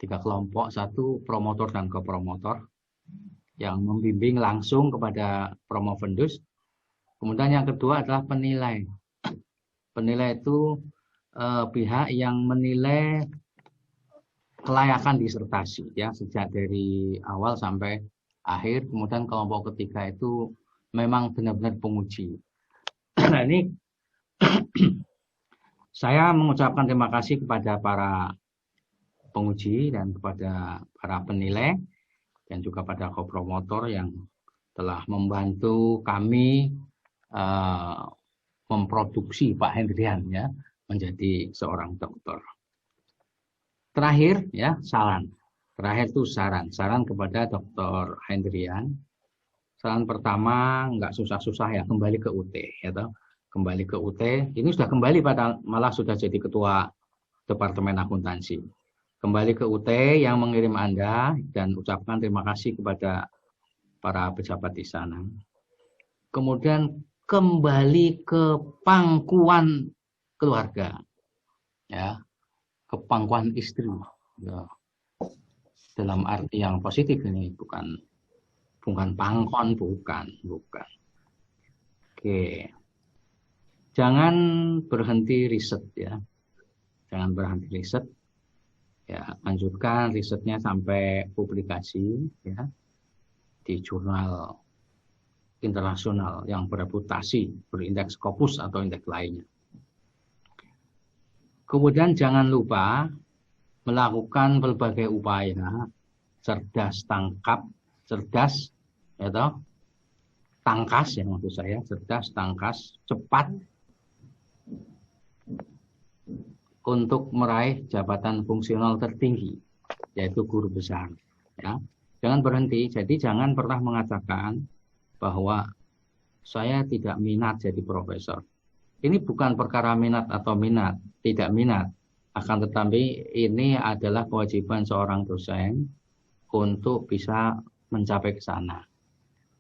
kelompok. Satu, promotor dan kopromotor yang membimbing langsung kepada promovendus. Kemudian yang kedua adalah penilai. Penilai itu pihak yang menilai kelayakan disertasi, ya, sejak dari awal sampai akhir. Kemudian kelompok ketiga itu memang benar-benar penguji. Nah, ini saya mengucapkan terima kasih kepada para penguji dan kepada para penilai dan juga pada kopromotor yang telah membantu kami memproduksi Pak Hendrian, ya, menjadi seorang dokter. Terakhir, ya, saran. Terakhir itu saran kepada Dr. Hendrian. Saran pertama, nggak susah-susah, ya, kembali ke UT, ya, toh. Kembali ke UT. Ini sudah kembali malah sudah jadi ketua Departemen Akuntansi. Kembali ke UT yang mengirim Anda dan ucapkan terima kasih kepada para pejabat di sana. Kemudian kembali ke pangkuan keluarga, ya, ke pangkuan istri, ya. Dalam arti yang positif ini, bukan pangkon, bukan. Oke. Jangan berhenti riset, ya. Jangan berhenti riset. Ya, lanjutkan risetnya sampai publikasi, ya, di jurnal internasional yang bereputasi, berindeks Scopus atau indeks lainnya. Kemudian jangan lupa melakukan berbagai upaya cerdas, ya toh, tangkas, ya, maksud saya, cerdas, tangkas, cepat untuk meraih jabatan fungsional tertinggi, yaitu guru besar, ya. Jangan berhenti. Jadi jangan pernah mengatakan bahwa saya tidak minat jadi profesor. Ini bukan perkara minat atau tidak minat. Akan tetapi ini adalah kewajiban seorang dosen untuk bisa mencapai ke sana.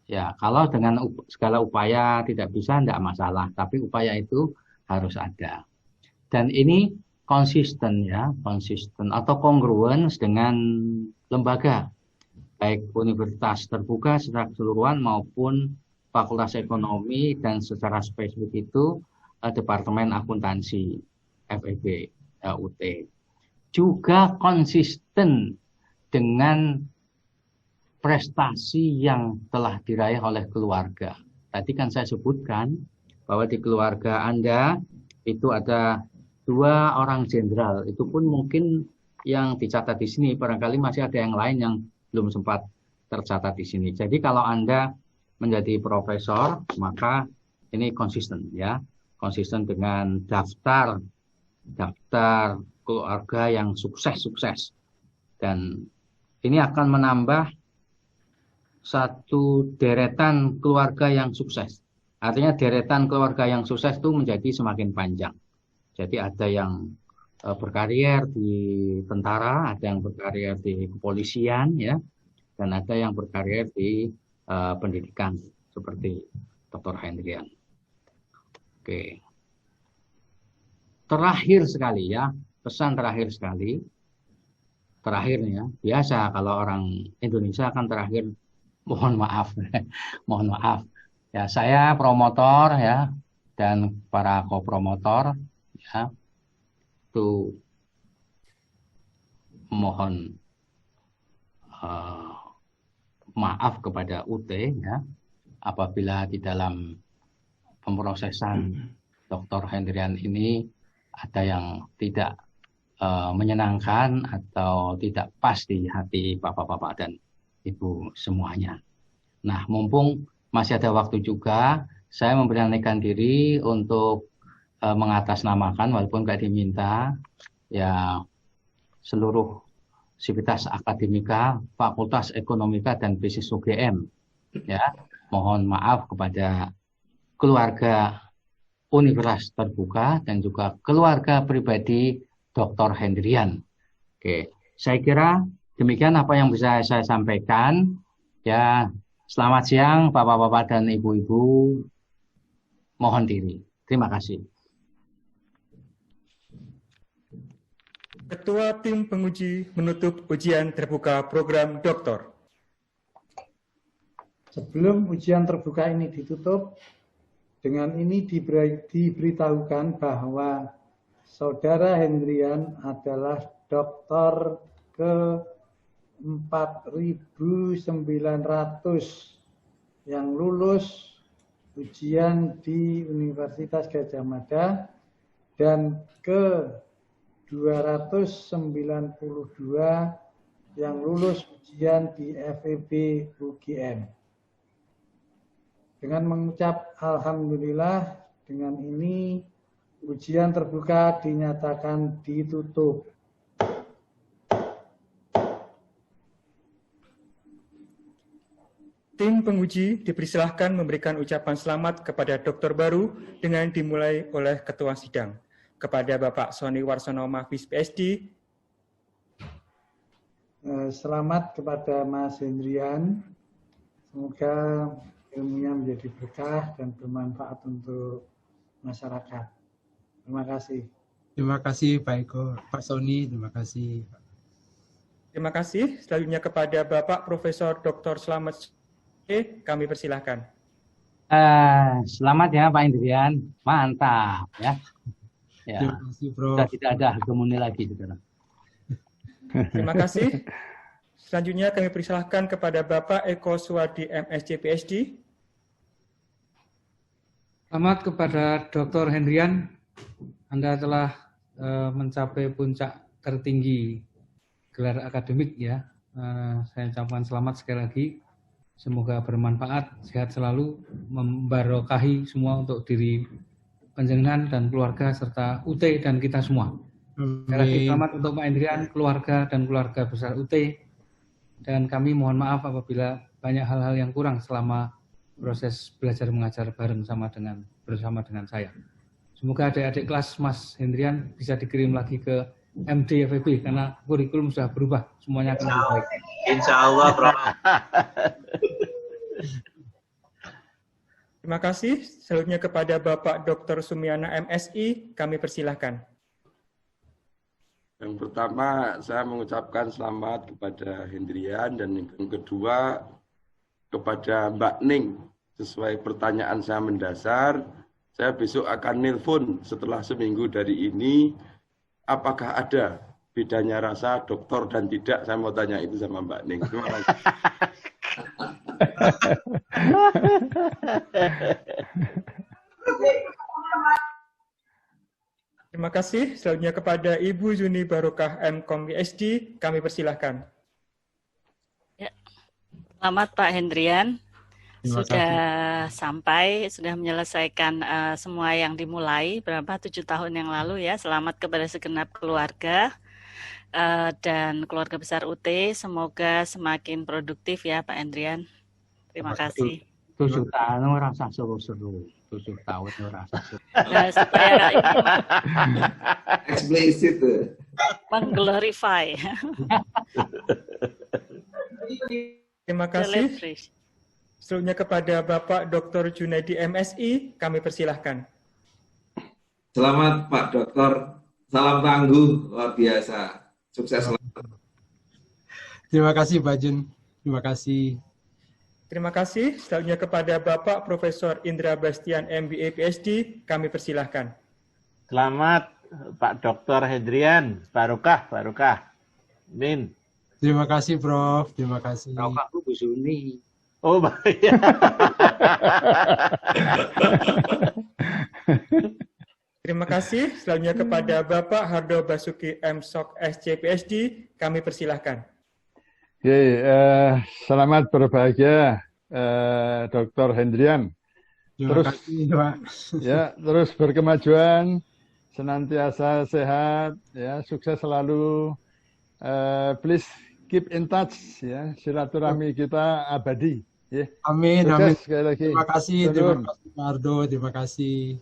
Ya, kalau dengan segala upaya tidak bisa, tidak masalah. Tapi upaya itu harus ada. Dan ini konsisten, ya, konsisten atau kongruens dengan lembaga, baik universitas terbuka secara keseluruhan maupun Fakultas Ekonomi dan secara spesifik itu Departemen Akuntansi FEB. UT juga konsisten dengan prestasi yang telah diraih oleh keluarga. Tadi kan saya sebutkan bahwa di keluarga Anda itu ada 2 orang jenderal. Itu pun mungkin yang dicatat di sini, barangkali masih ada yang lain yang belum sempat tercatat di sini. Jadi kalau Anda menjadi profesor, maka ini konsisten, ya, konsisten dengan daftar keluarga yang sukses, dan ini akan menambah satu deretan keluarga yang sukses. Artinya deretan keluarga yang sukses itu menjadi semakin panjang. Jadi ada yang berkarier di tentara, ada yang berkarier di kepolisian, ya, dan ada yang berkarier di pendidikan seperti Dr. Hendrian. Oke. Terakhir sekali, ya, pesan terakhir sekali. Terakhirnya, biasa kalau orang Indonesia kan terakhir mohon maaf. Mohon maaf. Ya, saya promotor, ya, dan para kopromotor, ya, itu mohon maaf kepada UT, ya, apabila di dalam pemrosesan Dr. Hendrian ini ada yang tidak menyenangkan atau tidak pas di hati bapak-bapak dan ibu semuanya. Nah, mumpung masih ada waktu juga, saya memberanikan diri untuk mengatasnamakan, walaupun nggak diminta, ya, seluruh sivitas akademika, Fakultas Ekonomika dan Bisnis UGM, ya, mohon maaf kepada keluarga Universitas Terbuka dan juga keluarga pribadi Dr. Hendrian. Oke, saya kira Demikian apa yang bisa saya sampaikan. Ya, selamat siang Bapak-bapak dan Ibu-ibu. Mohon diri. Terima kasih. Ketua Tim Penguji menutup ujian terbuka program doktor. Sebelum ujian terbuka ini ditutup, dengan ini diberitahukan bahwa Saudara Hendrian adalah doktor ke 4.900 yang lulus ujian di Universitas Gadjah Mada dan ke 292 yang lulus ujian di FEB UGM. Dengan mengucap Alhamdulillah, dengan ini ujian terbuka dinyatakan ditutup. Tim penguji dipersilahkan memberikan ucapan selamat kepada dokter baru dengan dimulai oleh Ketua Sidang. Kepada Bapak Sony Warsono Mahfis PhD. Selamat kepada Mas Hendrian. Semoga ilmunya menjadi berkah dan bermanfaat untuk masyarakat. Terima kasih. Terima kasih Pak Eko, Pak Sony, terima kasih. Terima kasih. Selanjutnya kepada Bapak Profesor Dr. Slamet, kami persilahkan. Selamat ya Pak Hendrian, mantap ya. Ya. Terima kasih, Bro. Sudah tidak ada hegemoni lagi, saudara. Terima kasih. Selanjutnya kami persilahkan kepada Bapak Eko Suwardi MSc PhD. Selamat kepada Dr. Hendrian. Anda telah mencapai puncak tertinggi gelar akademik ya. Saya ucapkan selamat sekali lagi. Semoga bermanfaat, sehat selalu, membarokahi semua untuk diri panjenengan dan keluarga serta UT dan kita semua. Sekali lagi selamat untuk Pak Hendrian, keluarga dan keluarga besar UT. Dan kami mohon maaf apabila banyak hal-hal yang kurang selama proses belajar mengajar bersama dengan saya. Semoga adik-adik kelas Mas Hendrian bisa dikirim lagi ke MD FEB karena kurikulum sudah berubah, semuanya akan lebih baik. Insya Allah, Bro. Terima kasih. Selanjutnya kepada Bapak Dr. Sumiana MSI, kami persilahkan. Yang pertama, saya mengucapkan selamat kepada Hendrian, dan yang kedua kepada Mbak Ning. Sesuai pertanyaan saya mendasar, saya besok akan nelpon setelah seminggu dari ini, apakah ada bedanya rasa doktor dan tidak, saya mau tanya itu sama Mbak Ning. Terima kasih. Terima kasih. Selanjutnya kepada Ibu Zuni Barokah M.Com PhD, kami persilahkan. Ya. Selamat Pak Hendrian. Sudah sampai, sudah menyelesaikan semua yang dimulai berapa 7 tahun yang lalu ya. Selamat kepada segenap keluarga dan keluarga besar UT. Semoga semakin produktif ya Pak Hendrian. Terima kasih. 7 tahun rasa seru-seru. 7 tahun rasa seru. Nah, supaya Explicit. mengglorify. Terima kasih. Selanjutnya kepada Bapak Dr. Junaidi MSI, kami persilahkan. Selamat Pak Dokter. Salam tangguh, luar biasa. Sukses selalu. Terima kasih Pak Jun. Terima kasih. Terima kasih. Selanjutnya kepada Bapak Profesor Indra Bastian MBA PhD, kami persilahkan. Selamat Pak Dr. Hendrian, barokah. Amin. Terima kasih Prof. Terima kasih. Barokah Bu Zuni. Oh baik. Terima kasih. Selanjutnya kepada Bapak Hardo Basuki M.Sok SC PhD, kami persilahkan. Selamat berbahagia Dr. Hendrian. Terima kasih, Pak. Ya, terus berkemajuan, senantiasa sehat, ya, sukses selalu. Please keep in touch, ya, silaturahmi kita abadi. Ya. Amin, Sukses amin. Sekali lagi. Terima kasih Pak Ardo, terima kasih.